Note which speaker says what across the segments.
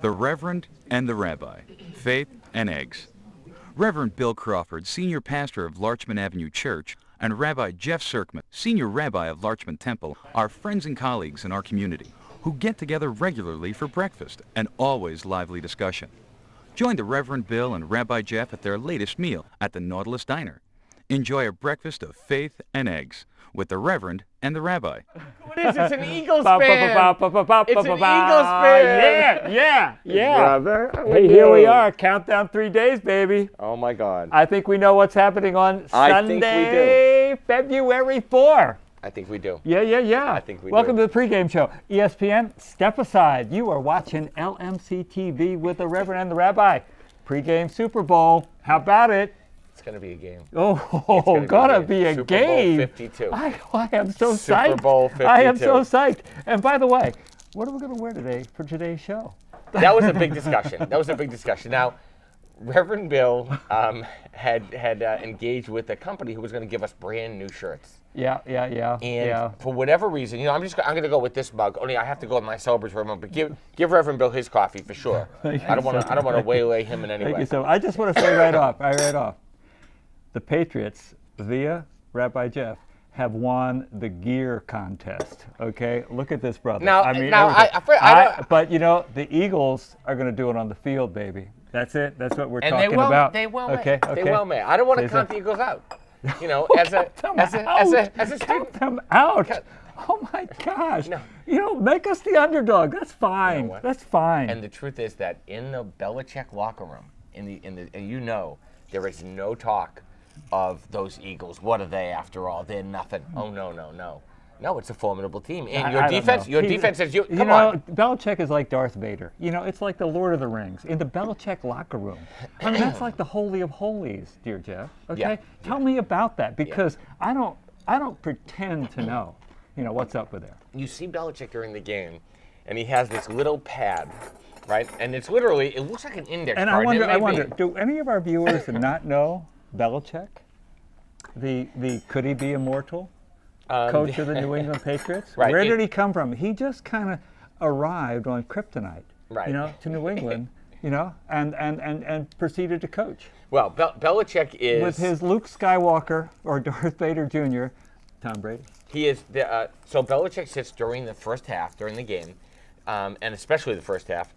Speaker 1: The Reverend and the Rabbi, Faith and Eggs. Reverend Bill Crawford, Senior Pastor of Larchmont Avenue Church, and Rabbi Jeff Serkman, Senior Rabbi of Larchmont Temple, are friends and colleagues in our community who get together regularly for breakfast and always lively discussion. Join the Reverend Bill and Rabbi Jeff at their latest meal at the Nautilus Diner. Enjoy a breakfast of faith and eggs with the Reverend and the Rabbi.
Speaker 2: What is it? It's an Eagles fan. It's an Eagles fan.
Speaker 3: Yeah.
Speaker 2: Brother,
Speaker 3: Hey, here we are. Countdown 3 days, baby.
Speaker 2: Oh, my God.
Speaker 3: I think we know what's happening on Sunday, February 4.
Speaker 2: I think we do.
Speaker 3: Yeah.
Speaker 2: I think we
Speaker 3: Welcome
Speaker 2: do.
Speaker 3: to the pregame show. ESPN, step aside. You are watching LMC-TV with the Reverend and the Rabbi. Pregame Super Bowl. How about it?
Speaker 2: It's going to be a game.
Speaker 3: Oh, gotta be a
Speaker 2: Super
Speaker 3: game.
Speaker 2: Bowl 52.
Speaker 3: I am so psyched.
Speaker 2: Super Bowl 52.
Speaker 3: I am so psyched. And by the way, what are we going to wear today for today's show?
Speaker 2: That was a big discussion. Now, Reverend Bill had engaged with a company who was going to give us brand new shirts.
Speaker 3: Yeah.
Speaker 2: And for whatever reason, I'm going to go with this mug. Only I have to go with my celebratory mug. But give Reverend Bill his coffee for sure. I don't want to waylay him in any way.
Speaker 3: Thank you so much. I just want to say right off. The Patriots, via Rabbi Jeff, have won the gear contest. Okay, look at this, brother. But you know, the Eagles are going to do it on the field, baby. That's it. That's what we're talking about.
Speaker 2: They will.
Speaker 3: Okay.
Speaker 2: They will, man. I don't want to count the Eagles out. You know, as a student.
Speaker 3: Count them out. Oh my gosh.
Speaker 2: No.
Speaker 3: You know, make us the underdog. That's fine. That's fine.
Speaker 2: And the truth is that in the Belichick locker room, there is no talk of those Eagles. What are they after all? They're nothing. Oh no. No, it's a formidable team. And your defense says come on.
Speaker 3: Belichick is like Darth Vader. You know, it's like the Lord of the Rings. In the Belichick locker room. I mean, that's like the Holy of Holies, dear Jeff. Okay?
Speaker 2: Yeah.
Speaker 3: Tell me about that, because I don't pretend to know, what's up with there.
Speaker 2: You see Belichick during the game, and he has this little pad, right? And it's literally, it looks like an index
Speaker 3: and
Speaker 2: card.
Speaker 3: I wonder, do any of our viewers not know Belichick? The could he be immortal? Coach of the New England Patriots.
Speaker 2: Right.
Speaker 3: Where did he come from? He just kind of arrived on kryptonite,
Speaker 2: right.
Speaker 3: To New England, and proceeded to coach.
Speaker 2: Well, Belichick is
Speaker 3: with his Luke Skywalker or Darth Vader Jr., Tom Brady.
Speaker 2: He is so Belichick sits during the first half, during the game, and especially the first half,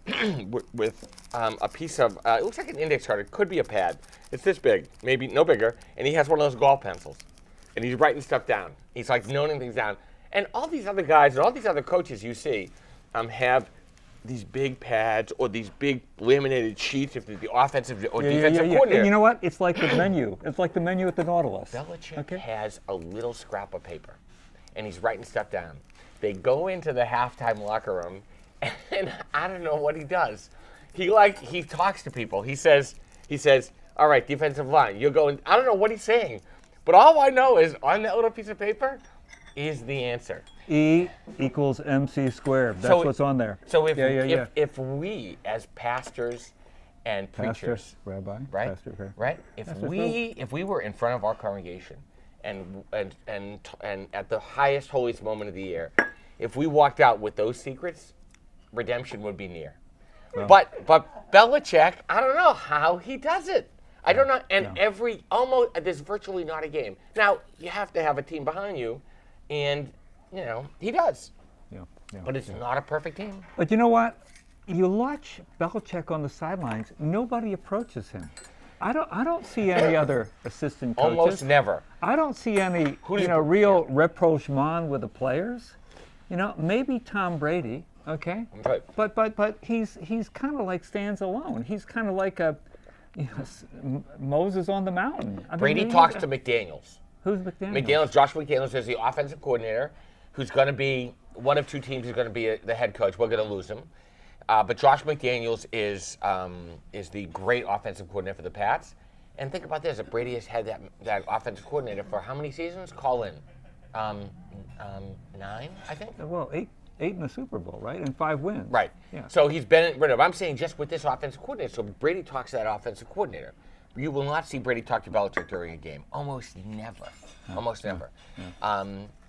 Speaker 2: with a piece of it looks like an index card. It could be a pad. It's this big, maybe no bigger, and he has one of those golf pencils. And he's writing stuff down. He's like noting things down. And all these other guys and all these other coaches you see have these big pads or these big laminated sheets if they're the offensive or defensive coordinator.
Speaker 3: You know what? It's like the menu. It's like the menu at the Nautilus.
Speaker 2: Belichick has a little scrap of paper, and he's writing stuff down. They go into the halftime locker room, and I don't know what he does. He talks to people. He says, all right, defensive line, you're going. I don't know what he's saying. But all I know is on that little piece of paper is the answer.
Speaker 3: E equals MC squared. That's what's on there.
Speaker 2: So if we as pastors and preachers,
Speaker 3: Rabbi,
Speaker 2: right,
Speaker 3: pastor,
Speaker 2: right, if we were in front of our congregation and at the highest holiest moment of the year, if we walked out with those secrets, redemption would be near. Well, but Belichick, I don't know how he does it. I don't know, and there's virtually not a game. Now, you have to have a team behind you, and, he does. But it's not a perfect team.
Speaker 3: But you know what? You watch Belichick on the sidelines, nobody approaches him. I don't see any other assistant coaches.
Speaker 2: Almost never.
Speaker 3: I don't see any, real rapprochement with the players. Maybe Tom Brady, okay?
Speaker 2: Right.
Speaker 3: But he's kind of like stands alone. He's kind of like a... Moses on the mountain.
Speaker 2: Brady talks to McDaniels.
Speaker 3: Who's McDaniels?
Speaker 2: Josh McDaniels is the offensive coordinator, who's going to be one of two teams. Is going to be the head coach. We're going to lose him, but Josh McDaniels is the great offensive coordinator for the Pats. And think about this: if Brady has had that offensive coordinator for how many seasons? Call in 9, I think.
Speaker 3: Well, 8 in the Super Bowl, right? And 5 wins.
Speaker 2: Right.
Speaker 3: Yeah.
Speaker 2: So he's been rid of. I'm saying just with this offensive coordinator. So Brady talks to that offensive coordinator. You will not see Brady talk to Belichick during a game. Almost never. Almost never.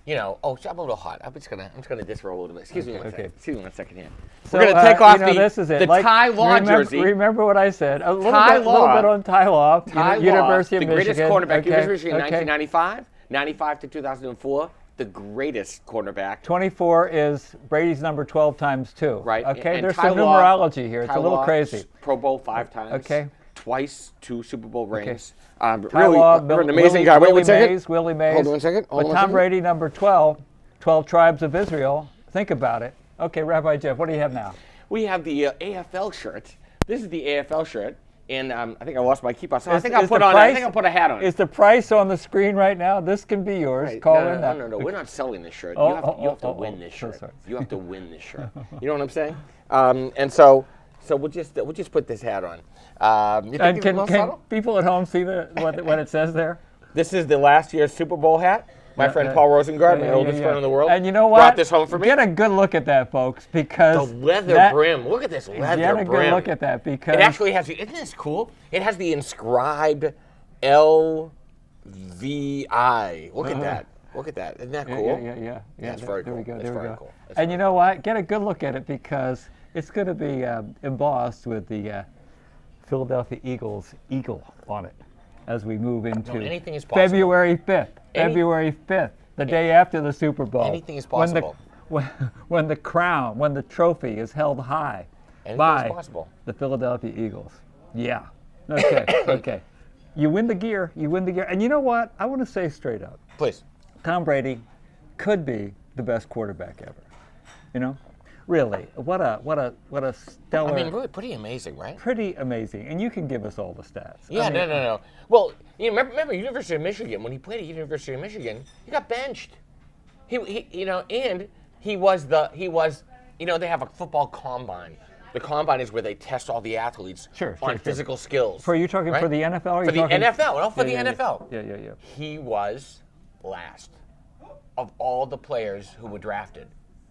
Speaker 2: you know, I'm a little hot. I'm just gonna disrobe a little bit. Excuse me one second. Excuse me 1 second here.
Speaker 3: So,
Speaker 2: we're gonna take off
Speaker 3: this is it.
Speaker 2: the Ty Law jersey.
Speaker 3: Remember what I said. A little
Speaker 2: Ty
Speaker 3: bit on Ty Law.
Speaker 2: University of Michigan. The greatest quarterback.
Speaker 3: Okay.
Speaker 2: University of Michigan, 1995, 95 to 2004. The greatest quarterback.
Speaker 3: 24 is Brady's number 12 times 2.
Speaker 2: Right.
Speaker 3: Okay.
Speaker 2: And
Speaker 3: There's
Speaker 2: Ty
Speaker 3: some
Speaker 2: Law,
Speaker 3: numerology here. It's
Speaker 2: Ty
Speaker 3: a little
Speaker 2: Law,
Speaker 3: crazy.
Speaker 2: Pro Bowl 5 times.
Speaker 3: Okay.
Speaker 2: Twice 2 Super Bowl rings.
Speaker 3: Ty
Speaker 2: Really,
Speaker 3: Law,
Speaker 2: an amazing guy. Wait 1 second.
Speaker 3: Willie Mays.
Speaker 2: Hold on 1 second.
Speaker 3: But Tom Brady, number 12, 12 tribes of Israel. Think about it. Okay, Rabbi Jeff, what do you have now?
Speaker 2: We have the AFL shirt. This is the AFL shirt, and I think I lost my keep-off. So I think I'll put a hat on.
Speaker 3: Is the price on the screen right now? This can be yours.
Speaker 2: Right.
Speaker 3: Call
Speaker 2: No,
Speaker 3: in.
Speaker 2: We're not selling this shirt.
Speaker 3: Oh,
Speaker 2: you have to win this shirt.
Speaker 3: Sorry.
Speaker 2: You have to win this shirt. You know what I'm saying? And so we'll just put this hat on. You think
Speaker 3: And can people at home see what it says there?
Speaker 2: This is the last year's Super Bowl hat. My friend Paul Rosengard, my oldest friend in the world,
Speaker 3: and you know what?
Speaker 2: brought this home for me.
Speaker 3: Get a good look at that, folks, because
Speaker 2: the leather brim. Look at this leather
Speaker 3: get a
Speaker 2: brim.
Speaker 3: good look at that, because
Speaker 2: it actually has. Isn't this cool? It has the inscribed LVI. Look at that. Look at that. Isn't that cool?
Speaker 3: Yeah.
Speaker 2: That's very cool.
Speaker 3: There we go.
Speaker 2: That's
Speaker 3: There we
Speaker 2: very
Speaker 3: go.
Speaker 2: cool.
Speaker 3: And you know what? Get a good look at it, because it's going to be embossed with the Philadelphia Eagles eagle on it as we move into
Speaker 2: anything is possible.
Speaker 3: February 5th. February 5th, the day after the Super Bowl.
Speaker 2: Anything is possible.
Speaker 3: When the crown, when the trophy is held high by the Philadelphia Eagles. Yeah. Okay. Okay. You win the gear. And you know what? I want to say straight up.
Speaker 2: Please.
Speaker 3: Tom Brady could be the best quarterback ever. You know? Really, what a stellar.
Speaker 2: I mean, really pretty amazing, right?
Speaker 3: Pretty amazing, and you can give us all the stats.
Speaker 2: Yeah, no. Well, you remember University of Michigan, when he played at University of Michigan, he got benched. He was, they have a football combine. The combine is where they test all the athletes on physical skills.
Speaker 3: For you talking for the NFL? Or
Speaker 2: for the NFL, no, for the NFL.
Speaker 3: Yeah.
Speaker 2: He was last of all the players who were drafted.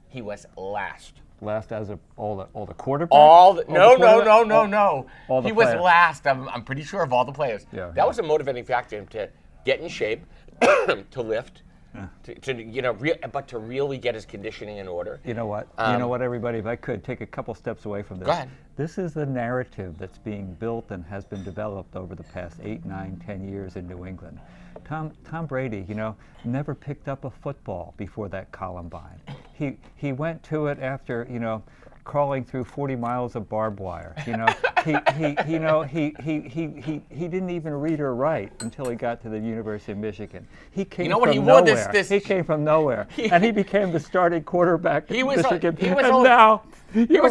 Speaker 2: He was last.
Speaker 3: Last as of all the quarterbacks?
Speaker 2: No. He was last. I'm pretty sure of all the players.
Speaker 3: Yeah,
Speaker 2: that was a motivating factor to get in shape, to lift, but to really get his conditioning in order.
Speaker 3: You know what? Everybody, if I could take a couple steps away from this.
Speaker 2: Go ahead.
Speaker 3: This is the narrative that's being built and has been developed over the past 8, 9, 10 years in New England. Tom Brady, never picked up a football before that Columbine. He went to it after, crawling through 40 miles of barbed wire. He didn't even read or write until he got to the University of Michigan. He came from nowhere. He came from nowhere, and he became the starting quarterback at Michigan. He was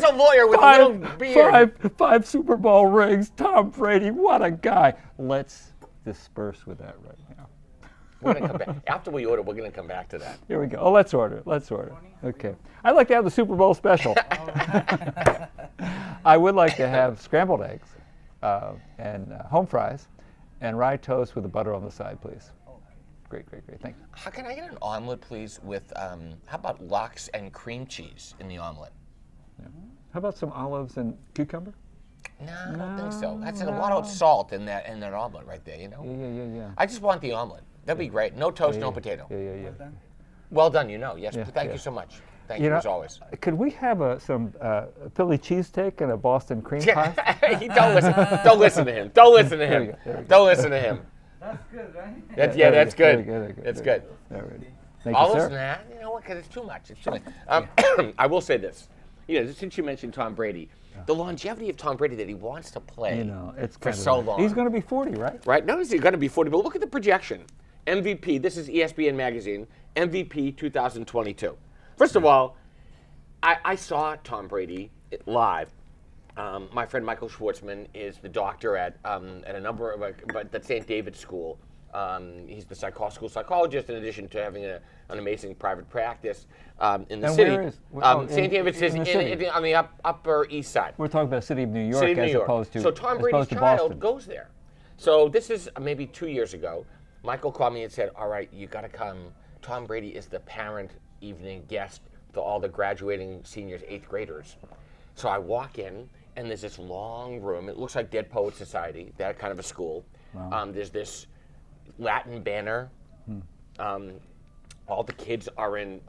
Speaker 3: a
Speaker 2: lawyer with a little beard.
Speaker 3: Five Super Bowl rings. Tom Brady, what a guy. Let's disperse with that right now.
Speaker 2: We're going to come back. After we order, we're going to come back to that.
Speaker 3: Here we go. Oh, let's order. Okay. I'd like to have the Super Bowl special. I would like to have scrambled eggs and home fries and rye toast with the butter on the side, please. Great. Thank you.
Speaker 2: How can I get an omelet, please, with, how about lox and cream cheese in the omelet?
Speaker 3: Yeah. How about some olives and cucumber?
Speaker 2: No, I don't think so. That's a lot of salt in that omelet right there,
Speaker 3: Yeah.
Speaker 2: I just want the omelet. That'd be great. No toast, no potato.
Speaker 3: Yeah.
Speaker 2: Well done, Yes, thank you so much. Thank you, as always.
Speaker 3: Could we have some Philly cheesesteak and a Boston cream pie?
Speaker 2: Don't listen to him. Don't listen to him. Don't listen to him.
Speaker 4: That's good, right?
Speaker 2: That's good. That's good.
Speaker 3: Thank
Speaker 2: I'll
Speaker 3: you, sir.
Speaker 2: listen to that. You know what? Because it's too much. I will say this. Since you mentioned Tom Brady, the longevity of Tom Brady that he wants to play
Speaker 3: it's
Speaker 2: for so long.
Speaker 3: He's going to be 40, right?
Speaker 2: Right. Not only is he going to be 40, but look at the projection. MVP, this is ESPN Magazine, MVP 2022. First of all, I saw Tom Brady live. My friend Michael Schwartzman is the doctor at a number of at St. David's School. He's the school psychologist, in addition to having an amazing private practice in the city. St. David's is on the Upper East Side.
Speaker 3: We're talking about the city of New York opposed to
Speaker 2: So Tom Brady's child goes there. So this is maybe 2 years ago. Michael called me and said, all right, you got to come. Tom Brady is the parent evening guest to all the graduating seniors, 8th graders. So I walk in, and there's this long room. It looks like Dead Poets Society, that kind of a school. Wow. There's this Latin banner All the kids are in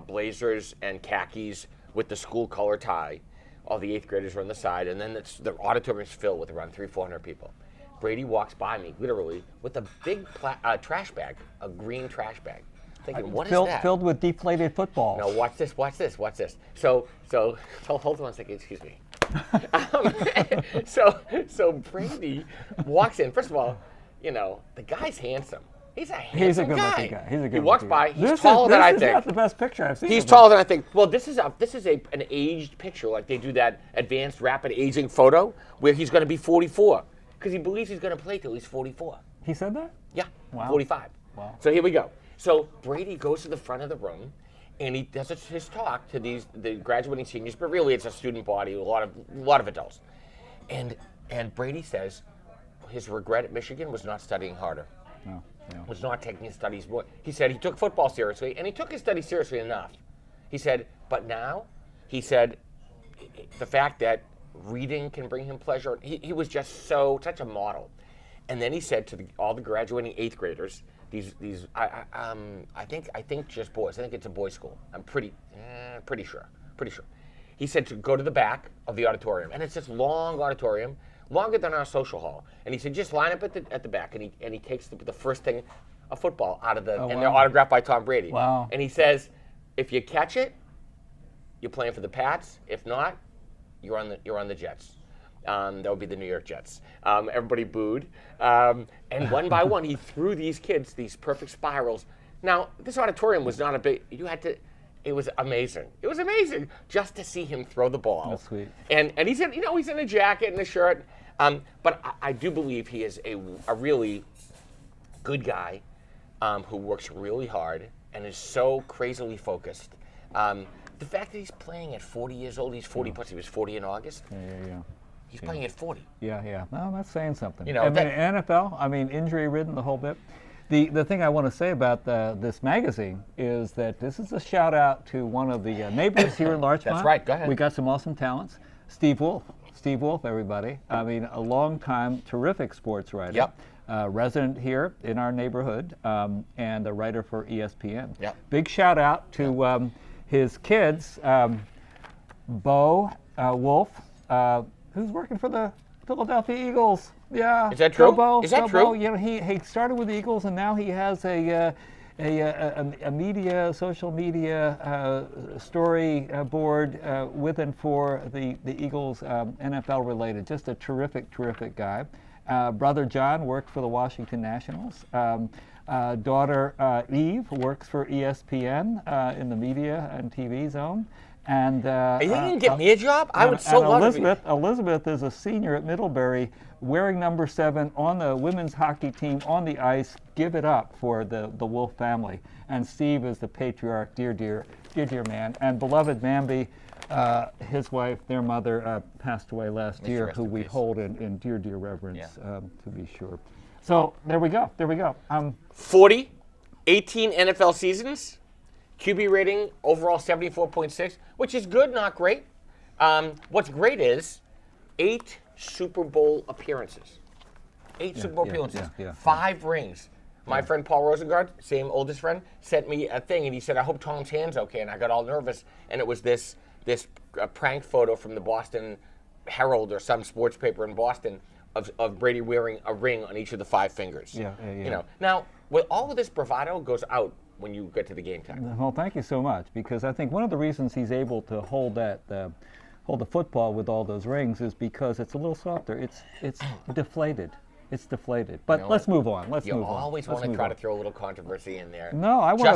Speaker 2: blazers and khakis with the school color tie. All the 8th graders are on the side, and then the auditorium is filled with around 300-400 people. Brady walks by me, literally, with a big trash bag, a green trash bag. Thinking, what is that?
Speaker 3: Filled with deflated footballs.
Speaker 2: No, watch this. So hold on a second, excuse me. So Brady walks in. First of all, the guy's handsome. He's a handsome guy. He walks by. He's taller than I think. This is
Speaker 3: not the best picture I've seen.
Speaker 2: He's taller than I think. Well, this is an aged picture, like they do that advanced rapid aging photo where he's going to be 44 because he believes he's going to play till he's 44.
Speaker 3: He said that?
Speaker 2: Yeah.
Speaker 3: Wow.
Speaker 2: 45.
Speaker 3: Wow.
Speaker 2: So here we go. So Brady goes to the front of the room, and he does his talk to the graduating seniors, but really it's a student body, a lot of adults. And Brady says his regret at Michigan was not studying harder.
Speaker 3: No.
Speaker 2: Was not taking his studies more. He said he took football seriously, and he took his studies seriously enough. He said, but now, the fact that reading can bring him pleasure, he was just such a model. And then he said to all the graduating 8th graders, I think just boys. I think it's a boys' school. I'm pretty sure. He said to go to the back of the auditorium, and it's this long auditorium, longer than our social hall. And he said just line up at the back, and he takes the first thing, a football out of and they're autographed by Tom Brady.
Speaker 3: Wow.
Speaker 2: And he says, if you catch it, you're playing for the Pats. If not, you're on the Jets. That would be the New York Jets. Everybody booed. And one by one, he threw these kids these perfect spirals. Now, this auditorium was not a big, it was amazing. It was amazing just to see him throw the ball.
Speaker 3: That's sweet.
Speaker 2: And he's in a jacket and a shirt. But I do believe he is a really good guy who works really hard and is so crazily focused. The fact that he's playing at 40 years old, he's 40 plus, he was 40 in August.
Speaker 3: Yeah.
Speaker 2: He's playing at 40.
Speaker 3: Yeah. No, that's saying something.
Speaker 2: NFL,
Speaker 3: injury-ridden, the whole bit. The thing I want to say about this magazine is that this is a shout-out to one of the neighbors here in Larchmont.
Speaker 2: That's right, go ahead.
Speaker 3: We got some awesome talents. Steve Wolf, everybody. A long-time, terrific sports writer.
Speaker 2: Yep.
Speaker 3: Resident here in our neighborhood, and a writer for ESPN.
Speaker 2: Yep.
Speaker 3: Big shout-out to his kids, Bo Wolf, who's working for the Philadelphia Eagles. Yeah.
Speaker 2: Is that true?
Speaker 3: Bo,
Speaker 2: Is that true?
Speaker 3: Bo. He started with the Eagles, and now he has a social media story board with and for the Eagles, NFL related. Just a terrific guy. Brother John worked for the Washington Nationals. Daughter Eve works for ESPN in the media and TV zone. And
Speaker 2: you think you can get me a job? I would so love
Speaker 3: Elizabeth is a senior at Middlebury, wearing number 7 on the women's hockey team on the ice. Give it up for the Wolf family. And Steve is the patriarch, dear man. And beloved Mamby, his wife, their mother, passed away last year, who we hold in dear reverence, to be sure. So there we go.
Speaker 2: 40, 18 NFL seasons. QB rating overall 74.6, which is good, not great. What's great is 8 Super Bowl appearances. 8 Super Bowl appearances. 5 rings. My friend Paul Rosengard, same oldest friend, sent me a thing, and he said, I hope Tom's hand's okay, and I got all nervous. And it was this prank photo from the Boston Herald or some sports paper in Boston of Brady wearing a ring on each of the 5 fingers. Now, with all of this bravado goes out when you get to the game time.
Speaker 3: Well, thank you so much, because I think one of the reasons he's able to hold the football with all those rings is because it's a little softer. It's deflated. It's deflated. But let's move on.
Speaker 2: You always want to try to throw a little controversy in there.
Speaker 3: No, I want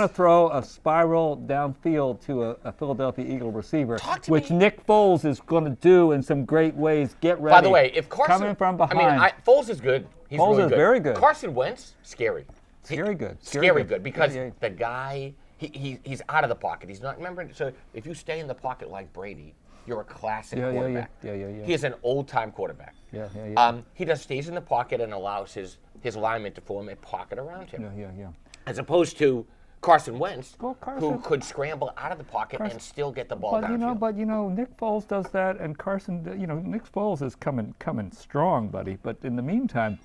Speaker 3: to throw a spiral downfield to a Philadelphia Eagle receiver, which Nick Foles is going to do in some great ways. Get ready.
Speaker 2: By the way, if Carson
Speaker 3: coming from behind,
Speaker 2: Foles is good. He's
Speaker 3: Foles
Speaker 2: really
Speaker 3: is
Speaker 2: good.
Speaker 3: very good.
Speaker 2: Carson Wentz, scary.
Speaker 3: Scary good
Speaker 2: because the guy he's out of the pocket. He's not. Remember, so if you stay in the pocket like Brady, you're a classic quarterback. He is an old-time quarterback. He stays in the pocket and allows his linemen to form a pocket around him. As opposed to Carson Wentz, who could scramble out of the pocket and still get the ball downfield.
Speaker 3: But Nick Foles does that, and Carson, Nick Foles is coming strong, buddy. But in the meantime,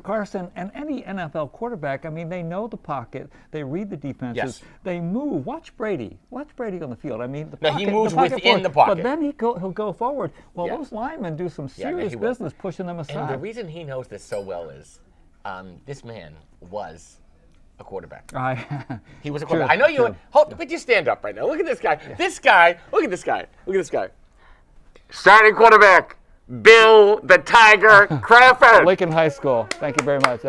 Speaker 3: Carson, and any NFL quarterback, I mean, they know the pocket, they read the defenses, they move. Watch Brady on the field. I mean,
Speaker 2: he moves within the pocket.
Speaker 3: But then he'll go forward. Well, those linemen do some serious business pushing them aside.
Speaker 2: And the reason he knows this so well is this man was a quarterback. He was a quarterback. I know you. But you stand up right now. Look at this guy. Yeah. This guy. Look at this guy. Look at this guy. Starting quarterback. Bill the Tiger Crawford.
Speaker 3: Lincoln High School. Thank you very much.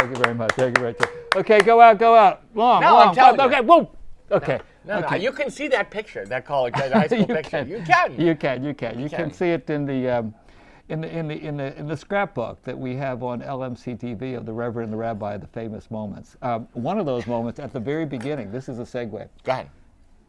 Speaker 3: Okay, go out. Long.
Speaker 2: I'm telling you.
Speaker 3: Okay, whoa. Okay.
Speaker 2: No, you can see that picture, that college, that high school picture. You can.
Speaker 3: You can see it in the scrapbook that we have on LMC-TV of the Reverend and the Rabbi, the famous moments. One of those moments at the very beginning. This is a segue.
Speaker 2: Go ahead.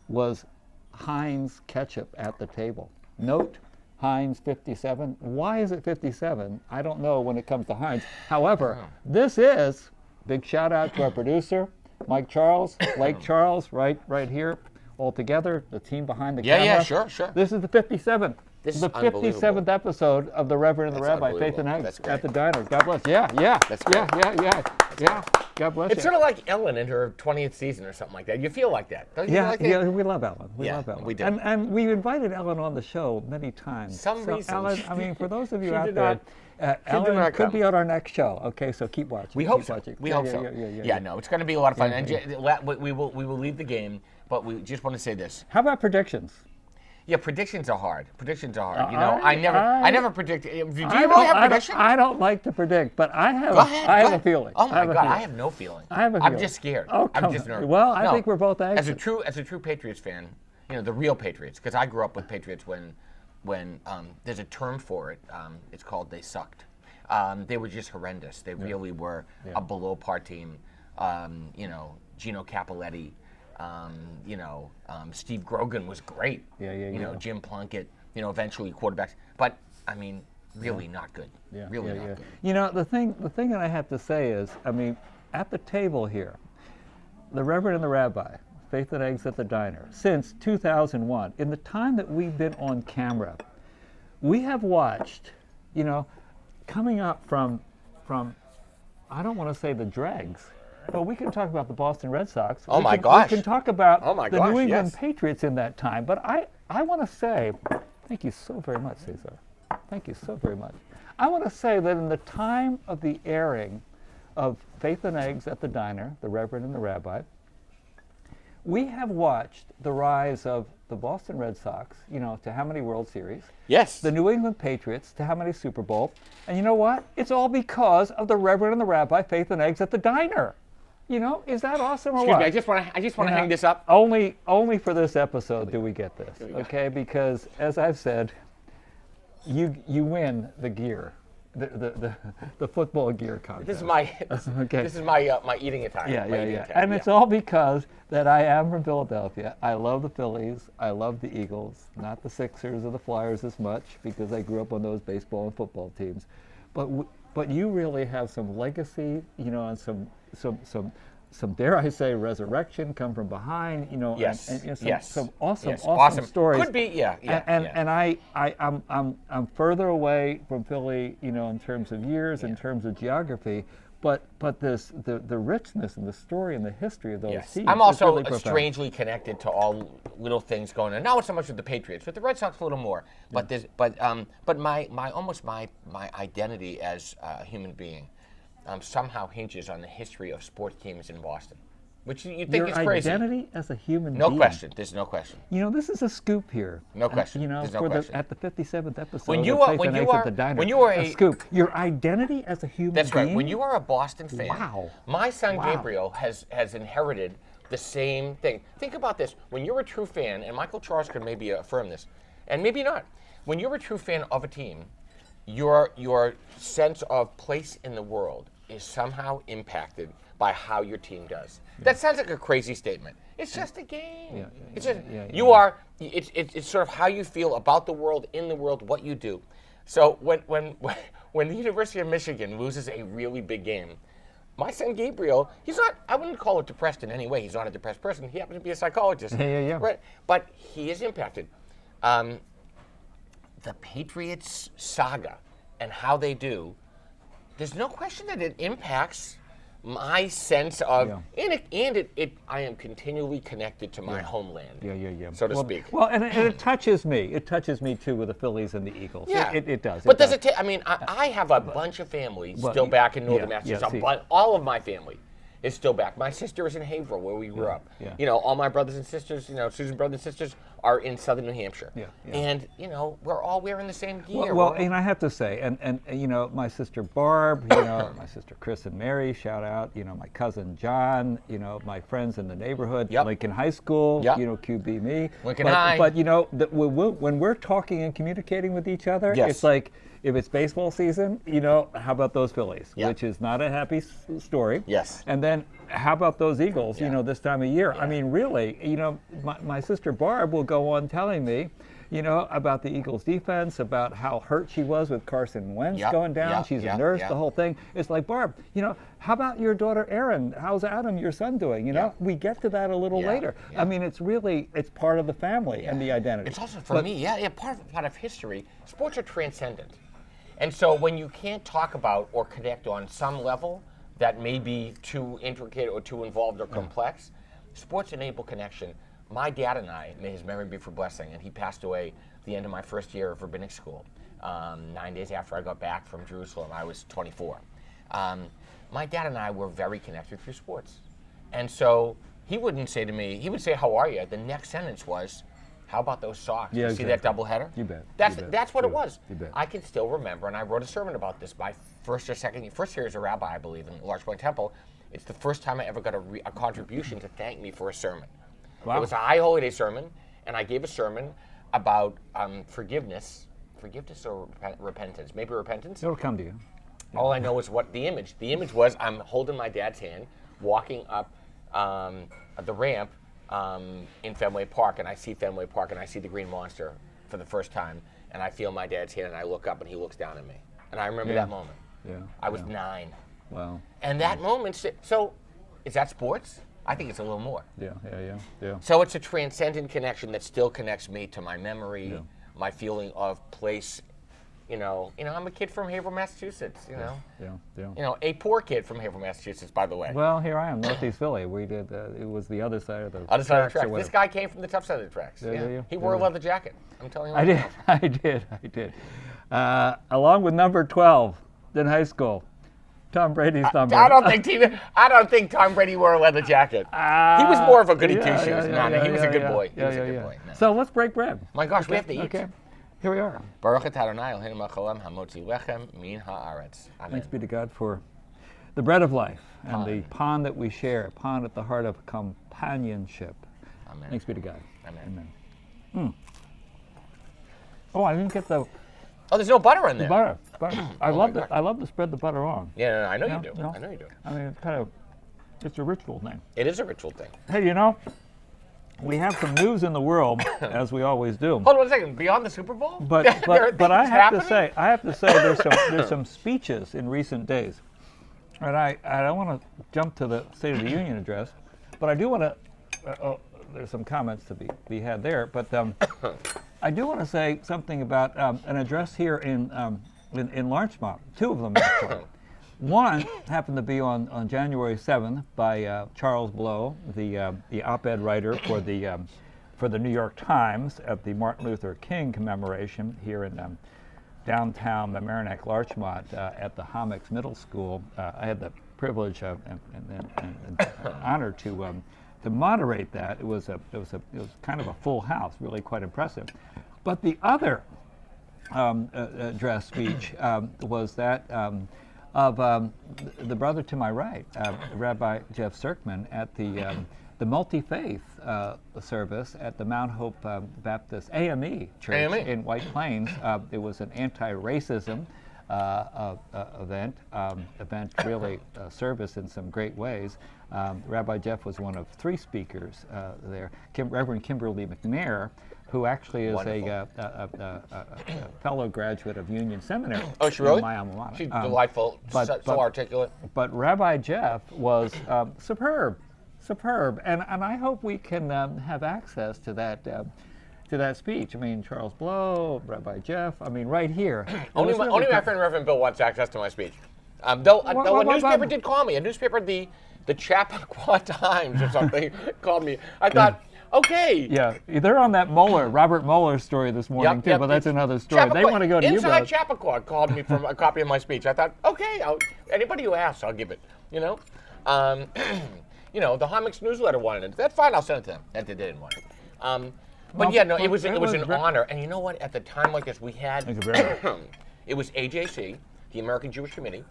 Speaker 3: Was Heinz ketchup at the table. Note. Heinz 57. Why is it 57? I don't know when it comes to Heinz. However, this is, big shout out to our producer, Mike Charles, Lake Charles, right here, all together, the team behind the camera.
Speaker 2: Yeah, sure.
Speaker 3: This is the 57th.
Speaker 2: This is
Speaker 3: the 57th episode of the Reverend and the Rabbi, Faith and Eggs at the diner. God bless. Yeah.
Speaker 2: That's great.
Speaker 3: Yeah. God bless you.
Speaker 2: It's sort of like Ellen in her 20th season or something like that. You feel like that, don't you?
Speaker 3: Yeah, we love Ellen. We love Ellen.
Speaker 2: We do.
Speaker 3: And we've invited Ellen on the show many times. Ellen, I mean, for those of you out there, Ellen could be on our next show. Okay, so keep watching.
Speaker 2: We hope so. We hope so. Yeah, no, it's going to be a lot of fun. And we will leave the game, but we just want to say this.
Speaker 3: How about predictions?
Speaker 2: Yeah, predictions are hard. I never predict. Do you really have predictions?
Speaker 3: I don't like to predict, but I have.
Speaker 2: Go ahead.
Speaker 3: I have a feeling.
Speaker 2: Oh my God, I have no feeling. I'm just scared. I'm just nervous.
Speaker 3: Well, I think we're both anxious.
Speaker 2: As a true Patriots fan, the real Patriots, because I grew up with Patriots when there's a term for it. It's called they sucked. They were just horrendous. They really were a below par team. Gino Cappelletti. Steve Grogan was great. Jim Plunkett, eventually quarterbacks. But, I mean, really not good. Really not good.
Speaker 3: The thing that I have to say is, I mean, at the table here, the Reverend and the Rabbi, Faith and Eggs at the Diner, since 2001, in the time that we've been on camera, we have watched, coming up from I don't want to say the dregs, but we can talk about the Boston Red Sox.
Speaker 2: Oh my gosh.
Speaker 3: We can talk about the New England Patriots in that time. But I want to say, thank you so very much, Cesar. Thank you so very much. I want to say that in the time of the airing of Faith and Eggs at the Diner, the Reverend and the Rabbi, we have watched the rise of the Boston Red Sox, to how many World Series?
Speaker 2: Yes.
Speaker 3: The New England Patriots to how many Super Bowl? And you know what? It's all because of the Reverend and the Rabbi, Faith and Eggs at the Diner. Is that awesome or what?
Speaker 2: Excuse me, I just want to hang this up.
Speaker 3: Only for this episode do we get this, okay? Because as I've said, you win the gear, the football gear contest.
Speaker 2: This is my eating attire.
Speaker 3: Yeah. And it's all because that I am from Philadelphia. I love the Phillies. I love the Eagles, not the Sixers or the Flyers as much because I grew up on those baseball and football teams. But you really have some legacy, and some dare I say resurrection, come from behind, and some awesome stories.
Speaker 2: Could be,
Speaker 3: And I'm further away from Philly, in terms of years, in terms of geography, but the richness and the story and the history of those teams.
Speaker 2: I'm also
Speaker 3: really
Speaker 2: strangely connected to all little things going on. Not so much with the Patriots, with the Red Sox a little more. But my identity as a human being somehow hinges on the history of sports teams in Boston, which you think is crazy.
Speaker 3: Your identity as a human being.
Speaker 2: No question. There's no question.
Speaker 3: This is a scoop here.
Speaker 2: No question. There's no question.
Speaker 3: At the 57th episode
Speaker 2: when you
Speaker 3: of
Speaker 2: are
Speaker 3: at the Diner, a scoop. Your identity as a human being.
Speaker 2: That's right. When you are a Boston fan,
Speaker 3: wow.
Speaker 2: My son Gabriel has inherited the same thing. Think about this. When you're a true fan, and Michael Charles could maybe affirm this, and maybe not. When you're a true fan of a team, your sense of place in the world is somehow impacted by how your team does. That sounds like a crazy statement. It's just a game. It's sort of how you feel about the world, in the world, what you do. So when the University of Michigan loses a really big game, my son Gabriel, he's not, I wouldn't call it depressed in any way. He's not a depressed person. He happens to be a psychologist. Right? But he is impacted. The Patriots saga and how they do, there's no question that it impacts my sense of, I am continually connected to my homeland, so to speak.
Speaker 3: Well, and it touches me. It touches me too with the Phillies and the Eagles.
Speaker 2: Yeah,
Speaker 3: it does.
Speaker 2: But does it? I mean, I have a bunch of family still back in northern Massachusetts. All of my family is still back. My sister is in Haverhill, where we grew up. Yeah. You know, all my brothers and sisters, Susan's brothers and sisters are in southern New Hampshire. And, we're all wearing the same gear.
Speaker 3: Well, and I have to say, and my sister Barb, my sister Chris and Mary, shout out, my cousin John, my friends in the neighborhood, Lincoln High School, QB me.
Speaker 2: Lincoln High.
Speaker 3: But, when we're talking and communicating with each other, it's like, if it's baseball season, how about those Phillies, which is not a happy story.
Speaker 2: Yes.
Speaker 3: And then how about those Eagles, this time of year? I mean, really, my sister Barb will go on telling me, about the Eagles defense, about how hurt she was with Carson Wentz going down. She's a nurse, the whole thing. It's like, Barb, how about your daughter Erin? How's Adam, your son, doing? We get to that a little later. I mean, it's part of the family and the identity.
Speaker 2: It's also, for me, part of history. Sports are transcendent. And so when you can't talk about or connect on some level that may be too intricate or too involved or complex, sports enable connection. My dad and I, may his memory be for blessing, and he passed away at the end of my first year of rabbinic school, 9 days after I got back from Jerusalem. I was 24. My dad and I were very connected through sports. And so he wouldn't say to me, he would say, how are you? The next sentence was, how about those Sox?
Speaker 3: Yeah,
Speaker 2: you see that doubleheader?
Speaker 3: You bet.
Speaker 2: That's what it was.
Speaker 3: You bet.
Speaker 2: I can still remember, and I wrote a sermon about this my first year as a rabbi, I believe, in Larchmont Temple. It's the first time I ever got a contribution to thank me for a sermon. Wow. It was a high holiday sermon, and I gave a sermon about forgiveness or repentance, maybe repentance.
Speaker 3: It'll come to you.
Speaker 2: All I know is what the image. The image was I'm holding my dad's hand, walking up the ramp in Fenway Park, and I see Fenway Park, and I see the Green Monster for the first time, and I feel my dad's hand, and I look up, and he looks down at me. And I remember that moment.
Speaker 3: Yeah.
Speaker 2: I was 9.
Speaker 3: Wow.
Speaker 2: And that moment, so is that sports? I think it's a little more.
Speaker 3: Yeah.
Speaker 2: So it's a transcendent connection that still connects me to my memory, my feeling of place. I'm a kid from Haverhill, Massachusetts. A poor kid from Haverhill, Massachusetts, by the way.
Speaker 3: Well, here I am, Northeast Philly. We did. It was the other side of the
Speaker 2: tracks. This guy came from the tough side of the tracks. He wore a leather jacket. I'm telling you.
Speaker 3: I did. Along with number 12 in high school, Tom Brady's number.
Speaker 2: I don't think Tom Brady wore a leather jacket. He was more of a goody two shoes. He was a good boy.
Speaker 3: Yeah. So let's break bread.
Speaker 2: My gosh, we have to eat.
Speaker 3: Okay. Here we are.
Speaker 2: Baruch atah Adonai Eloheinu melech haolam hamotzi lechem min haaretz. Amen.
Speaker 3: Thanks be to God for the bread of life and the pond that we share, a pond at the heart of companionship.
Speaker 2: Amen.
Speaker 3: Thanks be to God.
Speaker 2: Amen.
Speaker 3: Oh, I didn't get the.
Speaker 2: Oh, there's no butter in there.
Speaker 3: Butter. I love to spread the butter on.
Speaker 2: Yeah, I know you do. I know you do.
Speaker 3: I mean, it's a ritual thing.
Speaker 2: It is a ritual thing.
Speaker 3: Hey, we have some news in the world, as we always do.
Speaker 2: Hold on a second. Beyond the Super Bowl?
Speaker 3: But I have to say, there's some speeches in recent days, and I don't want to jump to the State of the Union address, but I do want to. There's some comments to be had there, but I do want to say something about an address here in Larchmont. 2 of them actually. One happened to be on January 7th by Charles Blow, the op-ed writer for the New York Times at the Martin Luther King commemoration here in downtown Mamaroneck, Larchmont, at the Homix Middle School. I had the privilege and honor to moderate that. It was kind of a full house, really quite impressive. But the other address speech was that of the brother to my right, Rabbi Jeff Serkman, at the multi-faith service at the Mount Hope Baptist AME Church in White Plains. It was an anti-racism event, really service in some great ways. Rabbi Jeff was one of 3 speakers there. Reverend Kimberly McNair, who actually is a fellow graduate of Union Seminary.
Speaker 2: Oh, she really?
Speaker 3: My alma mater.
Speaker 2: She's delightful, so articulate.
Speaker 3: But Rabbi Jeff was superb, and I hope we can have access to that speech. I mean, Charles Blow, Rabbi Jeff. I mean, right here.
Speaker 2: Only my friend Reverend Bill wants access to my speech. Though a newspaper did call me. A newspaper, the Chappaqua Times or something, called me. I thought, okay.
Speaker 3: Yeah, they're on that Robert Mueller story this morning too, but that's another story. They want to go to you guys.
Speaker 2: Inside Chappaqua called me from a copy of my speech. I thought, okay, anybody who asks, I'll give it. You know, the Homics newsletter wanted it. That's fine. I'll send it to them. And they didn't want it. But yeah, no, it was an honor. And you know what? At the time like this, we had it was AJC, the American Jewish Committee.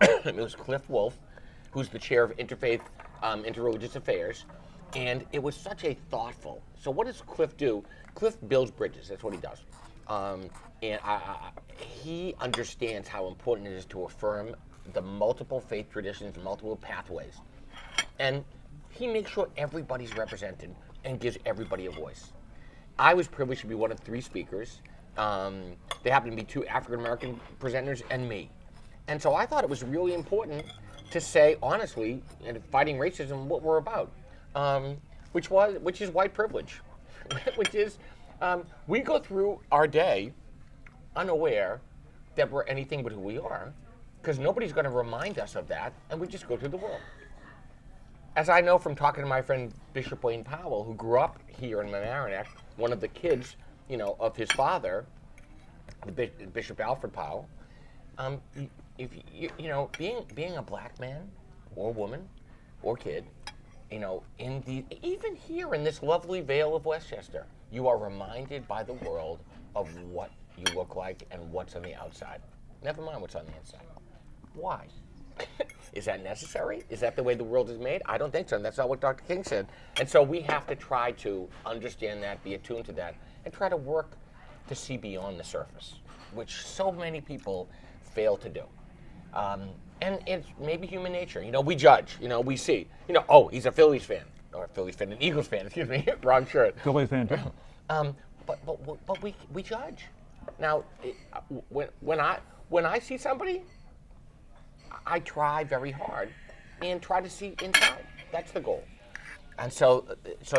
Speaker 2: It was Cliff Wolf, who's the chair of Interfaith Interreligious Affairs, and it was such a thoughtful. So what does Cliff do? Cliff builds bridges. That's what he does, and he understands how important it is to affirm the multiple faith traditions, multiple pathways, and he makes sure everybody's represented and gives everybody a voice. I was privileged to be one of 3 speakers. They happened to be 2 African American presenters and me. And so I thought it was really important to say honestly, in fighting racism, what we're about, which is white privilege, which is we go through our day unaware that we're anything but who we are, because nobody's going to remind us of that, and we just go through the world. As I know from talking to my friend Bishop Wayne Powell, who grew up here in Mamaroneck, one of the kids, of his father, Bishop Alfred Powell. If being a black man or woman or kid, even here in this lovely Vale of Westchester, you are reminded by the world of what you look like and what's on the outside. Never mind what's on the inside. Why? Is that necessary? Is that the way the world is made? I don't think so. And that's not what Dr. King said. And so we have to try to understand that, be attuned to that, and try to work to see beyond the surface, which so many people fail to do. And it's maybe human nature. We judge. We see. Oh, he's a Phillies fan, or a Phillies fan, an Eagles fan. Excuse me, wrong shirt.
Speaker 3: Phillies fan too.
Speaker 2: But we judge. Now, when I see somebody, I try very hard and try to see inside. That's the goal. And so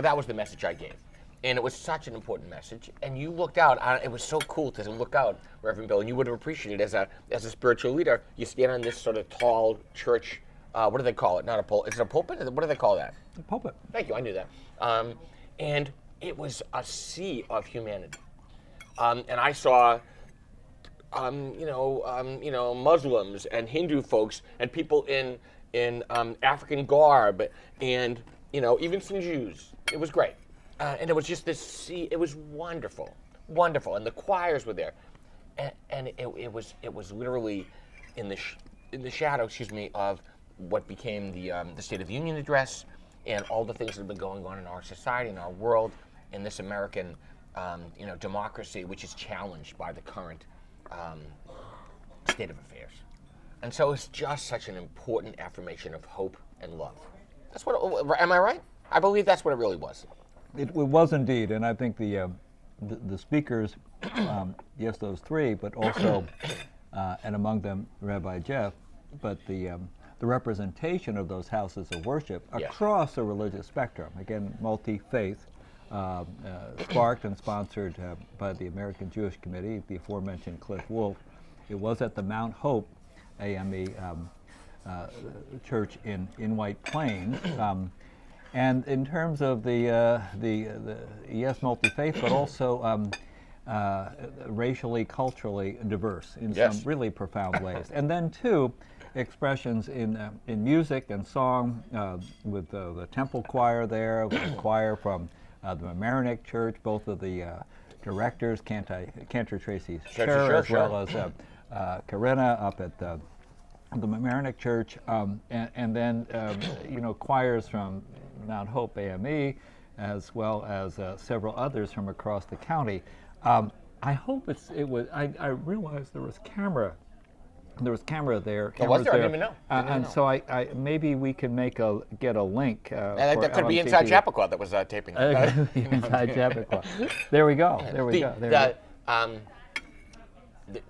Speaker 2: that was the message I gave. And it was such an important message. And you looked out. It was so cool to look out, Reverend Bill, and you would have appreciated it as a spiritual leader. You stand on this sort of tall church, what do they call it? Not a pulpit. Is it a pulpit? What do they call that?
Speaker 3: A pulpit.
Speaker 2: Thank you. I knew that. And it was a sea of humanity. And I saw Muslims and Hindu folks and people in African garb and, even some Jews. It was great. And it was just this sea. It was wonderful, wonderful. And the choirs were there. And it was literally in the shadow, of what became the State of the Union address and all the things that have been going on in our society, in our world, in this American, democracy, which is challenged by the current state of affairs. And so it's just such an important affirmation of hope and love. That's what. Am I right? I believe that's what it really was.
Speaker 3: It was indeed, and I think the speakers, yes, those 3, but also, and among them Rabbi Jeff, but the representation of those houses of worship across the religious spectrum, again, multi-faith, sparked and sponsored by the American Jewish Committee, the aforementioned Cliff Wolf. It was at the Mount Hope AME church in White Plains. And in terms of the multi-faith, but also racially, culturally diverse in some really profound ways. And then 2, expressions in music and song with the temple choir there, with the choir from the Mamaroneck Church, both of the directors, Cantor Tracy Scher, as well as Karina up at the Mamaroneck Church, and then choirs from Mount Hope AME, as well as several others from across the county. I hope it was. I realized there was camera. There was camera there.
Speaker 2: Oh, was there? I didn't even know.
Speaker 3: And so I maybe we can get a link.
Speaker 2: That could be inside Chappaqua that was taping.
Speaker 3: Inside Chappaqua. There we go. There we go.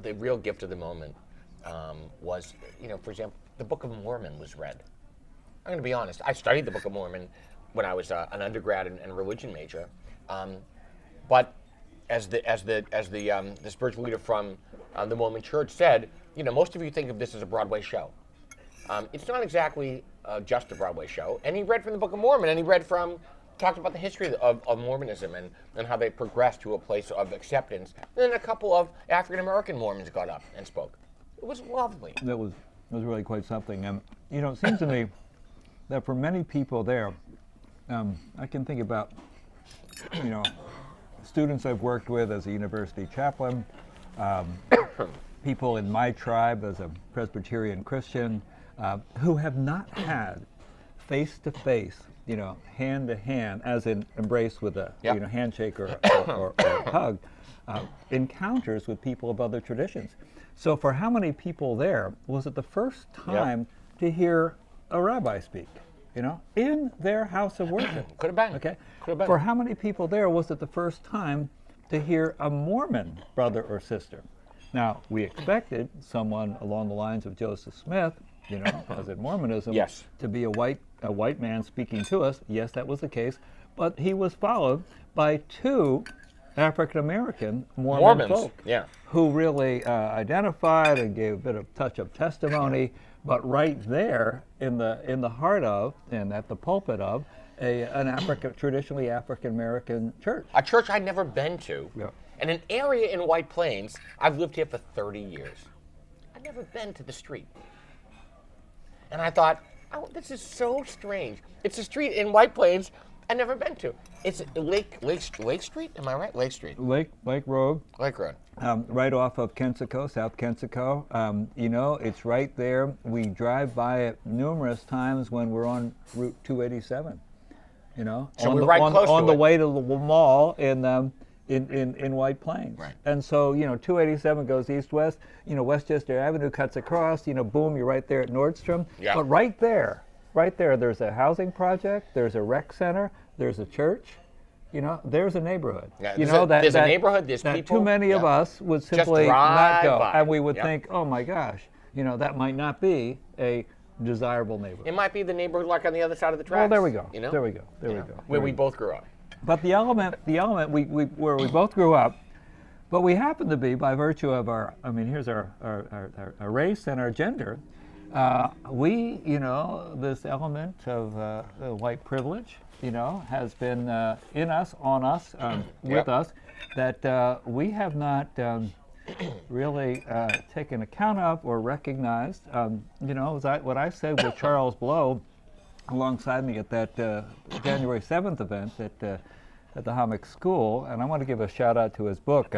Speaker 2: The real gift of the moment was, for example, the Book of Mormon was read. I'm going to be honest. I studied the Book of Mormon when I was an undergrad and religion major, but as the spiritual leader from the Mormon Church said, most of you think of this as a Broadway show. It's not exactly just a Broadway show. And he read from the Book of Mormon, and he talked about the history of Mormonism and how they progressed to a place of acceptance. And then a couple of African American Mormons got up and spoke. It was lovely.
Speaker 3: That was really quite something. And it seems to me that for many people there, I can think about students I've worked with as a university chaplain, people in my tribe as a Presbyterian Christian, who have not had face-to-face, hand-to-hand, as in embrace with a handshake or a hug, encounters with people of other traditions. So for how many people there was it the first time to hear a rabbi speak? In their house of worship.
Speaker 2: Could have been.
Speaker 3: Okay.
Speaker 2: Could have been.
Speaker 3: For how many people there was it the first time to hear a Mormon brother or sister? Now, we expected someone along the lines of Joseph Smith, as in Mormonism, to be a white man speaking to us. Yes, that was the case. But he was followed by two African American Mormon folk who really identified and gave a bit of touch-up testimony. But right there in the heart of and at the pulpit of an traditionally African American church.
Speaker 2: A church I'd never been to.
Speaker 3: Yeah.
Speaker 2: And an area in White Plains, I've lived here for 30 years. I've never been to the street. And I thought, this is so strange. It's a street in White Plains I've never been to. It's Lake Street, am I right? Lake Street.
Speaker 3: Lake Road.
Speaker 2: Lake Road.
Speaker 3: Right off of Kensico, South Kensico. It's right there. We drive by it numerous times when we're on Route 287.
Speaker 2: So we're right close to
Speaker 3: on the way to the mall in White Plains.
Speaker 2: Right.
Speaker 3: And so 287 goes east-west. Westchester Avenue cuts across. Boom, you're right there at Nordstrom.
Speaker 2: Yeah.
Speaker 3: But right there, there's a housing project. There's a rec center. There's a church. There's a neighborhood.
Speaker 2: Yeah, there's a neighborhood. There's
Speaker 3: that
Speaker 2: people.
Speaker 3: Too many of us would simply not go, and we would think, oh my gosh, that might not be a desirable neighborhood.
Speaker 2: It might be the neighborhood like on the other side of the tracks.
Speaker 3: Well, there we go. There we go.
Speaker 2: Where we both grew up.
Speaker 3: But the element where we both grew up, but we happen to be, by virtue of here's our race and our gender, this element of white privilege, has been in us, on us, with us, that we have not really taken account of or recognized. What I said with Charles Blow alongside me at that January 7th event at the Hammock School, and I want to give a shout out to his book,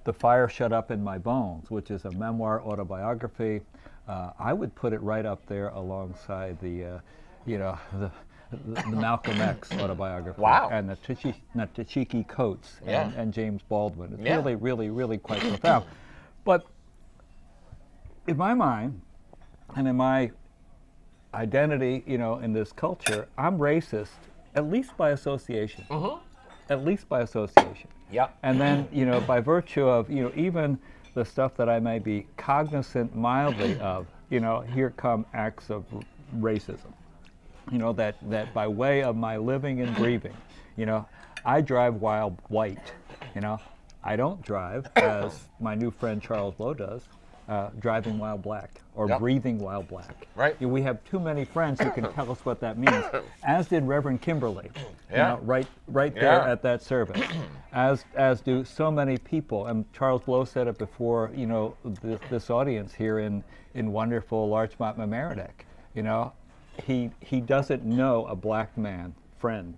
Speaker 3: The Fire Shut Up in My Bones, which is a memoir autobiography. I would put it right up there alongside the Malcolm X autobiography.
Speaker 2: Wow.
Speaker 3: And the Tashiki Coates and James Baldwin. It's really, really, really quite profound. But in my mind, and in my identity, in this culture, I'm racist, at least by association.
Speaker 2: Mm-hmm.
Speaker 3: At least by association.
Speaker 2: Yeah.
Speaker 3: And then, by virtue of, even the stuff that I may be cognizant mildly of, here come acts of racism. That by way of my living and breathing, I drive while white, I don't drive, as my new friend Charles Blow does, driving while black or breathing while black.
Speaker 2: Right.
Speaker 3: We have too many friends who can tell us what that means, as did Reverend Kimberly, right there at that service, as do so many people. And Charles Blow said it before, this audience here in wonderful Larchmont Mamaroneck, he doesn't know a black man, friend,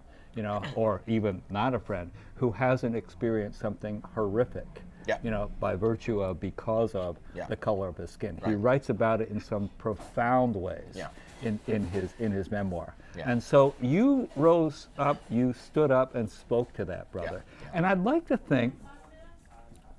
Speaker 3: or even not a friend, who hasn't experienced something horrific, by virtue of, because of the color of his skin. Right. He writes about it in some profound ways in his memoir. Yeah. And so you rose up, you stood up and spoke to that, brother. Yeah. And I'd like to think,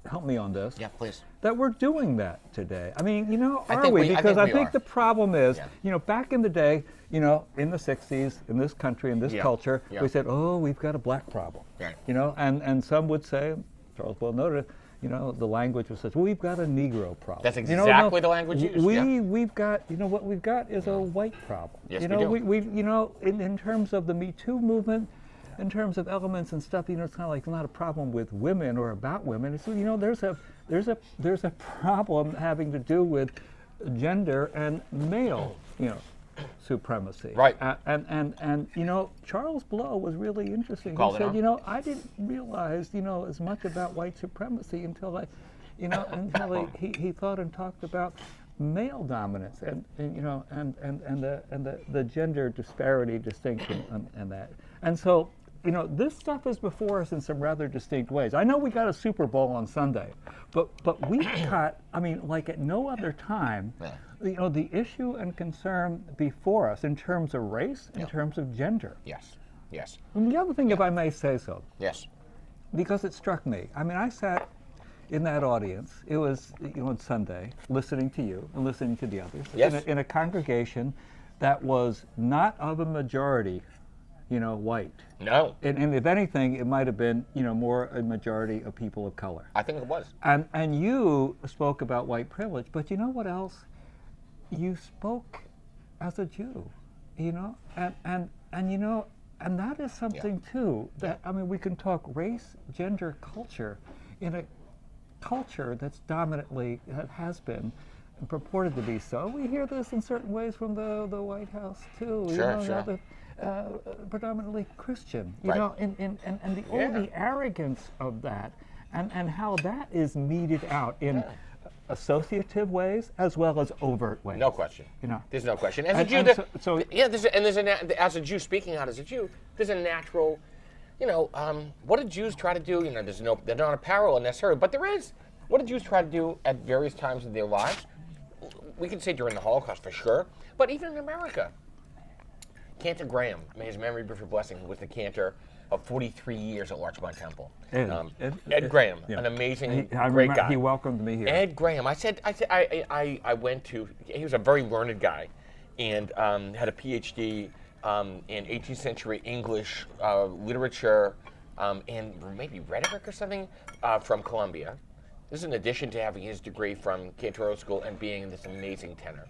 Speaker 3: help me on this.
Speaker 2: Yeah, please.
Speaker 3: That we're doing that today. I mean, are we? Because I think the problem is, back in the day, in the 60s, in this country, in this culture, we said, oh, we've got a black problem. Right. And some would say, Charles Blow noted, the language was such, we've got a Negro problem.
Speaker 2: That's exactly the language used.
Speaker 3: We've got, what we've got is a white problem.
Speaker 2: Yes, we do.
Speaker 3: In terms of the Me Too movement, in terms of elements and stuff, it's kind of like not a problem with women or about women. It's, there's a problem having to do with gender and male, supremacy.
Speaker 2: Right.
Speaker 3: And Charles Blow was really interesting.
Speaker 2: He
Speaker 3: said, I didn't realize, as much about white supremacy until he thought and talked about male dominance and the gender disparity, distinction, and that. And so, this stuff is before us in some rather distinct ways. I know we got a Super Bowl on Sunday, but we got, like at no other time, the issue and concern before us in terms of race, in terms of gender.
Speaker 2: Yes.
Speaker 3: And the other thing, if I may say so.
Speaker 2: Yes.
Speaker 3: Because it struck me. I sat in that audience. It was, on Sunday, listening to you and listening to the others.
Speaker 2: Yes.
Speaker 3: In a congregation that was not of a majority, white.
Speaker 2: No.
Speaker 3: And if anything, it might have been, more a majority of people of color.
Speaker 2: I think it was.
Speaker 3: And you spoke about white privilege, but you know what else? You spoke as a Jew, and that is something too that we can talk race, gender, culture in a culture that's dominantly has been and purported to be so. We hear this in certain ways from the White House too.
Speaker 2: Sure.
Speaker 3: Predominantly Christian,
Speaker 2: right.
Speaker 3: and the arrogance of that, and how that is meted out in associative ways as well as overt ways.
Speaker 2: No question. There's no question. As a Jew, as a Jew speaking out as a Jew, there's a natural, what do Jews try to do? They're not a parallel necessarily, but there is. What do Jews try to do at various times in their lives? We can say during the Holocaust for sure, but even in America. Cantor Graham, may his memory be for blessing, was the cantor of 43 years at Larchmont Temple. Ed Graham, an amazing, great guy.
Speaker 3: He welcomed me here.
Speaker 2: Ed Graham, I went to, he was a very learned guy and had a PhD in 18th century English literature and maybe rhetoric or something from Columbia. This is in addition to having his degree from Cantor School and being this amazing tenor.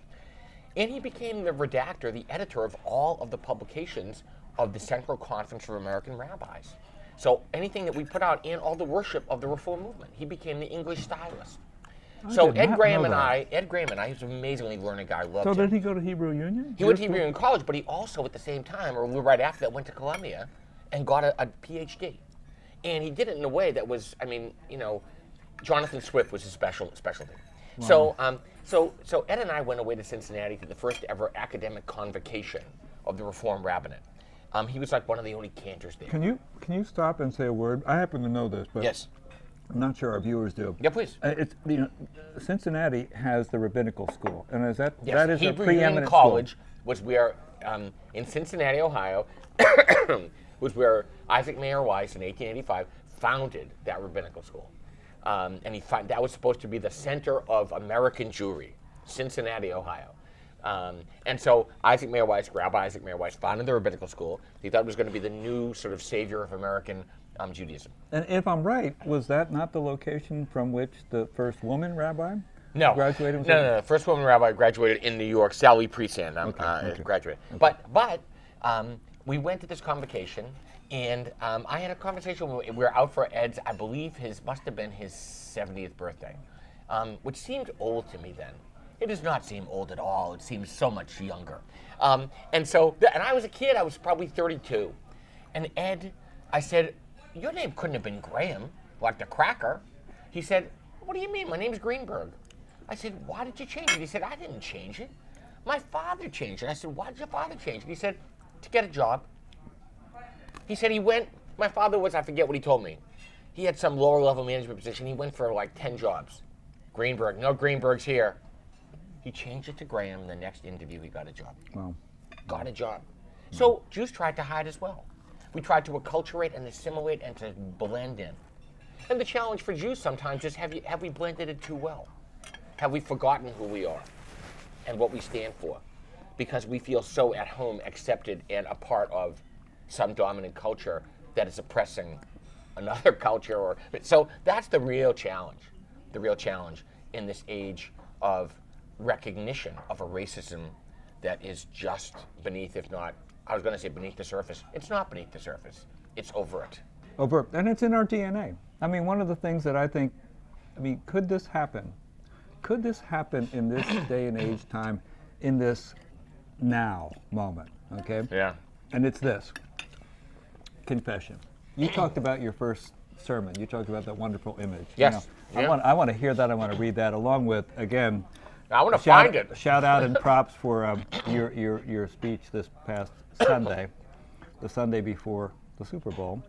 Speaker 2: And he became the redactor, the editor of all of the publications of the Central Conference of American Rabbis. So anything that we put out and all the worship of the Reform movement, he became the English stylist. So Ed Graham and I, he's an amazingly learned guy, loved him.
Speaker 3: So did he go to Hebrew Union?
Speaker 2: He went to Hebrew Union College, but he also at the same time, or right after that, went to Columbia and got a PhD. And he did it in a way that was, Jonathan Swift was his specialty. Wow. So Ed and I went away to Cincinnati to the first ever academic convocation of the Reform Rabbinate. He was like one of the only cantors there.
Speaker 3: Can you stop and say a word? I happen to know this, but
Speaker 2: yes.
Speaker 3: I'm not sure our viewers do.
Speaker 2: Yeah, please.
Speaker 3: Cincinnati has the rabbinical school, and that is
Speaker 2: Hebrew
Speaker 3: a preeminent
Speaker 2: Union College was where in Cincinnati, Ohio, was where Isaac Mayer Weiss in 1885 founded that rabbinical school. And that was supposed to be the center of American Jewry, Cincinnati, Ohio. And so Rabbi Isaac Mayer Weiss founded the rabbinical school. He thought it was going to be the new sort of savior of American Judaism.
Speaker 3: And if I'm right, was that not the location from which the first woman rabbi graduated?
Speaker 2: No. The first woman rabbi graduated in New York, Sally Presand, graduated. Okay. But we went to this convocation, and I had a conversation. We were out for Ed's, I believe must have been his 70th birthday, which seemed old to me then. It does not seem old at all. It seems so much younger. And I was a kid. I was probably 32. And Ed, I said, your name couldn't have been Graham, like the cracker. He said, what do you mean? My name's Greenberg. I said, why did you change it? He said, I didn't change it. My father changed it. I said, why did your father change it? He said, to get a job. He said my father was, I forget what he told me. He had some lower level management position. He went for like 10 jobs. Greenberg, no Greenberg's here. He changed it to Graham. In the next interview, he got a job.
Speaker 3: Wow.
Speaker 2: Got a job. So Jews tried to hide as well. We tried to acculturate and assimilate and to blend in. And the challenge for Jews sometimes is have we blended it too well? Have we forgotten who we are and what we stand for? Because we feel so at home, accepted, and a part of some dominant culture that is oppressing another culture. So that's the real challenge in this age of recognition of a racism that is just beneath, if not, I was going to say beneath the surface. It's not beneath the surface. it's overt.
Speaker 3: Overt, and it's in our DNA. I mean, one of the things that I think, could this happen? Could this happen in this day and age time, in this now moment, okay?
Speaker 2: Yeah.
Speaker 3: And it's this, confession. You talked about your first sermon. You talked about that wonderful image.
Speaker 2: Yes.
Speaker 3: You know, I want to hear that. I want to read that along with, again,
Speaker 2: I want to find it.
Speaker 3: Shout out and props for your speech this past Sunday, the Sunday before the Super Bowl.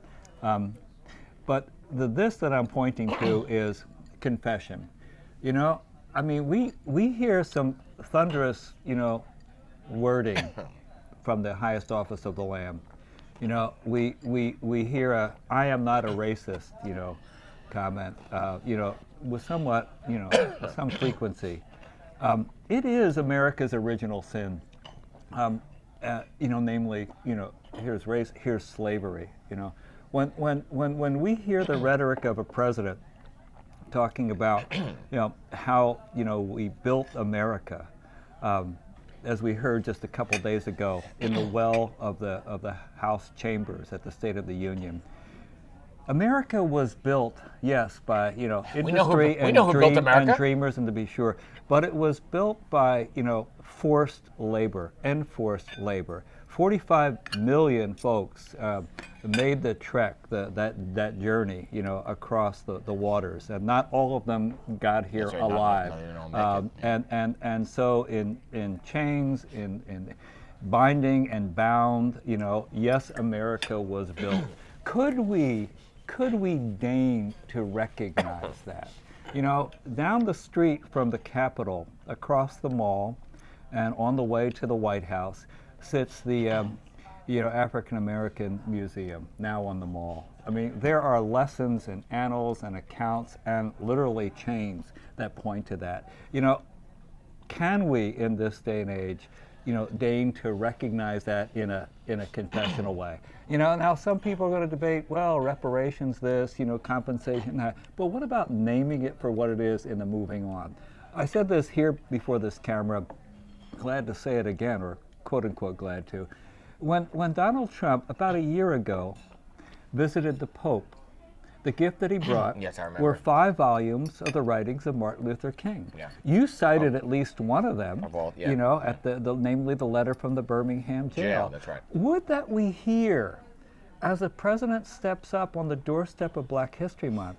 Speaker 3: But this that I'm pointing to is confession. You know, I mean, we hear some thunderous, wording from the highest office of the land. You know, we hear a "I am not a racist," comment, with somewhat, some frequency. It is America's original sin. Namely, here's race, here's slavery. When we hear the rhetoric of a president talking about, how we built America, as we heard just a couple days ago in the well of the House chambers at the State of the Union. America was built, yes, by industry and dreamers, and to be sure, but it was built by forced labor, enforced labor. 45 million folks made the trek, that journey, across the waters, and not all of them got here alive. And so in chains, in binding and bound, yes, America was built. Could we deign to recognize that? Down the street from the Capitol, across the mall, and on the way to the White House, sits the African American Museum, now on the mall. I mean, there are lessons and annals and accounts and literally chains that point to that. Can we, in this day and age, deign to recognize that in a confessional way? Now some people are going to debate, well, reparations this, compensation that, but what about naming it for what it is and then moving on? I said this here before this camera, glad to say it again, or quote unquote glad to. When Donald Trump, about a year ago, visited the Pope, the gift that he brought were 5 volumes of the writings of Martin Luther King. Yeah. You cited at least one of them, at namely the letter from the Birmingham jail.
Speaker 2: That's right.
Speaker 3: Would that we hear, as the president steps up on the doorstep of Black History Month,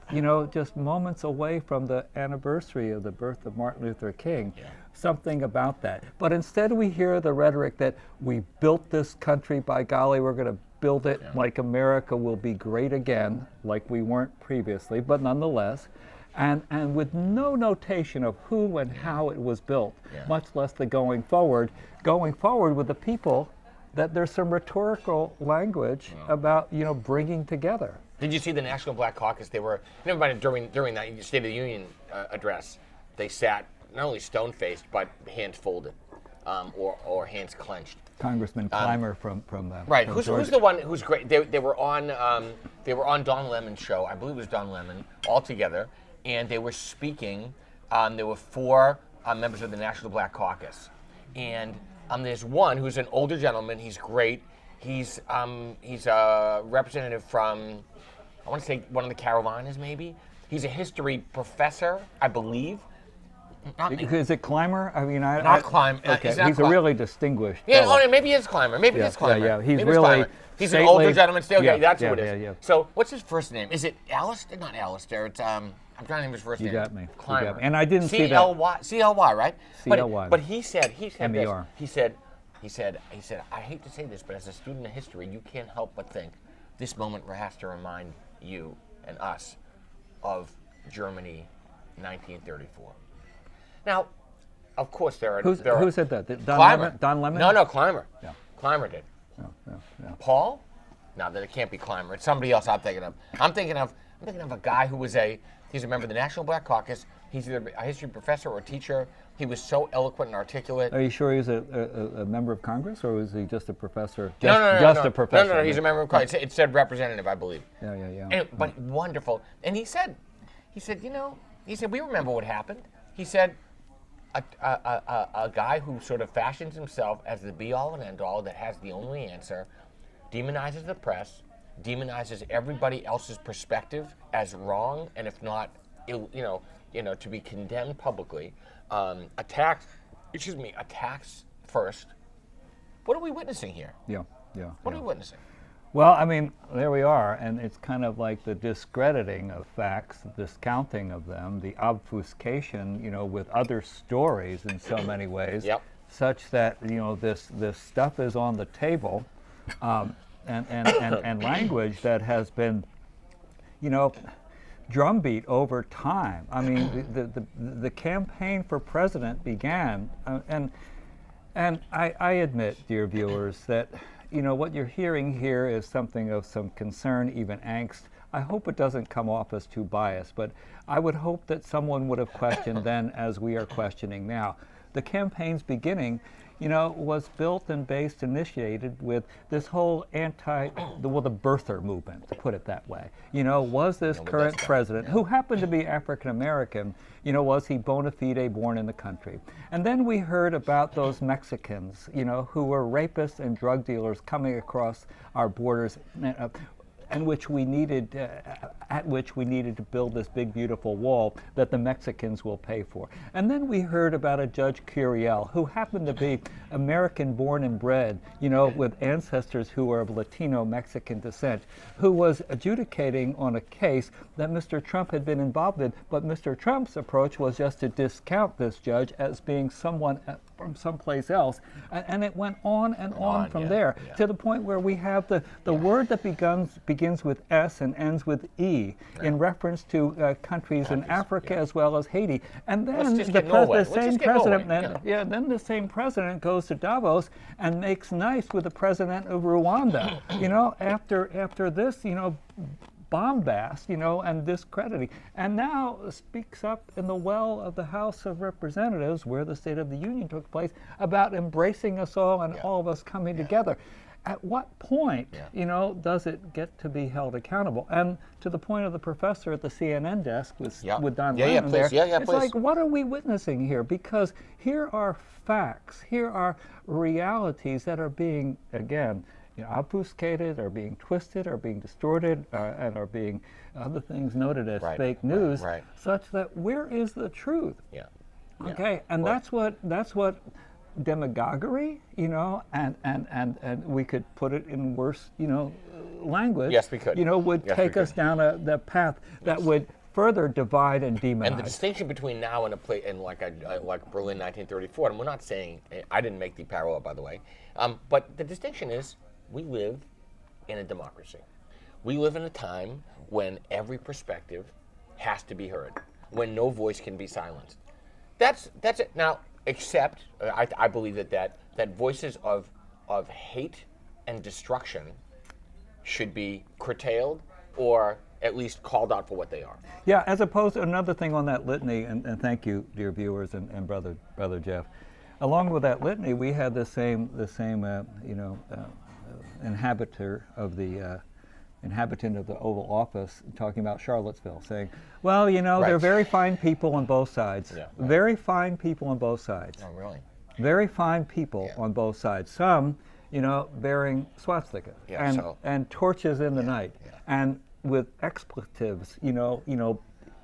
Speaker 3: just moments away from the anniversary of the birth of Martin Luther King, something about that. But instead we hear the rhetoric that we built this country, by golly, we're going to build it like America will be great again, like we weren't previously, but nonetheless, and with no notation of who and how it was built, much less the going forward with the people, that there's some rhetorical language about, bringing together.
Speaker 2: Did you see the National Black Caucus? They were, during that State of the Union address, they sat not only stone-faced, but hands folded, or hands clenched.
Speaker 3: Congressman Clymer from
Speaker 2: right.
Speaker 3: From
Speaker 2: who's the one who's great? They were on Don Lemon's show. I believe it was Don Lemon, all together, and they were speaking. There were 4 members of the National Black Caucus, and there's one who's an older gentleman. He's great. He's a representative from, I want to say, one of the Carolinas, maybe. He's a history professor, I believe.
Speaker 3: Is it Clymer? I mean,
Speaker 2: not Clymer.
Speaker 3: Okay, he's a really distinguished.
Speaker 2: Yeah, maybe it's Clymer. Maybe it's Clymer.
Speaker 3: Yeah, he's
Speaker 2: maybe
Speaker 3: really.
Speaker 2: He's an older gentleman still. Okay, that's who it is.
Speaker 3: Yeah.
Speaker 2: So, what's his first name? Is it Alistair? Not Alistair. It's I'm trying to name his first name.
Speaker 3: You got me.
Speaker 2: Clymer.
Speaker 3: And I didn't see that.
Speaker 2: C-L-Y, right?
Speaker 3: C-L-Y.
Speaker 2: But he said
Speaker 3: M-E-R.
Speaker 2: this. He said, I hate to say this, but as a student of history, you can't help but think this moment has to remind you and us of Germany, 1934. Now, of course,
Speaker 3: who said that? Don Lemon?
Speaker 2: No, Clymer.
Speaker 3: Yeah.
Speaker 2: Clymer did.
Speaker 3: Yeah.
Speaker 2: Paul? No, that it can't be Clymer. It's somebody else I'm thinking of. I'm thinking of a guy who was he's a member of the National Black Caucus. He's either a history professor or a teacher. He was so eloquent and articulate.
Speaker 3: Are you sure he's a member of Congress, or was he just a professor?
Speaker 2: No,
Speaker 3: a professor.
Speaker 2: No, he's a member of Congress. It said representative, I believe.
Speaker 3: Yeah.
Speaker 2: But wonderful. And he said, we remember what happened. He said, a guy who sort of fashions himself as the be-all and end-all that has the only answer, demonizes the press, demonizes everybody else's perspective as wrong, and if not, to be condemned publicly, attacks first. What are we witnessing here?
Speaker 3: Yeah.
Speaker 2: What are we witnessing?
Speaker 3: Well, I mean, there we are, and it's kind of like the discrediting of facts, the discounting of them, the obfuscation, with other stories in so many ways, such that this stuff is on the table, and language that has been, drumbeat over time. I mean, the campaign for president began, and I admit, dear viewers, that what you're hearing here is something of some concern, even angst. I hope it doesn't come off as too biased, but I would hope that someone would have questioned then as we are questioning now. The campaign's beginning, was built and based, initiated with this whole the birther movement, to put it that way. Was this current president, who happened to be African American, was he bona fide born in the country? And then we heard about those Mexicans, who were rapists and drug dealers coming across our borders, at which we needed to build this big, beautiful wall that the Mexicans will pay for. And then we heard about a Judge Curiel, who happened to be American born and bred, with ancestors who were of Latino Mexican descent, who was adjudicating on a case that Mr. Trump had been involved in, but Mr. Trump's approach was just to discount this judge as being someone from someplace else. And it went on and on from there, to the point where we have the word that begins with S and ends with E, in reference to countries in Africa as well as Haiti. And then the same president goes to Davos and makes nice with the president of Rwanda. After this, bombast, and discrediting, and now speaks up in the well of the House of Representatives, where the State of the Union took place, about embracing us all and all of us coming together. At what point, does it get to be held accountable? And to the point of the professor at the CNN desk with Don Lemon there, it's like, what are we witnessing here? Because here are facts, here are realities that are being, again, obfuscated, or being twisted, or being distorted, and are being other things noted as fake news, such that where is the truth? Okay, and that's what demagoguery, and we could put it in worse, language.
Speaker 2: Yes, we could.
Speaker 3: Would take us down the path that would further divide and demonize.
Speaker 2: And the distinction between now and like Berlin 1934, and we're not saying, I didn't make the parallel, by the way, but the distinction is, we live in a democracy. We live in a time when every perspective has to be heard, when no voice can be silenced. That's it. Now, except I believe that voices of hate and destruction should be curtailed, or at least called out for what they are.
Speaker 3: Yeah, as opposed to another thing on that litany, and thank you, dear viewers and brother Jeff. Along with that litany, we had the same inhabitant of the Oval Office talking about Charlottesville, saying, well, they're very fine people on both sides. Very fine people on both sides.
Speaker 2: Oh, really?
Speaker 3: Very fine people on both sides. Some, bearing swastika and torches in the night, and with expletives,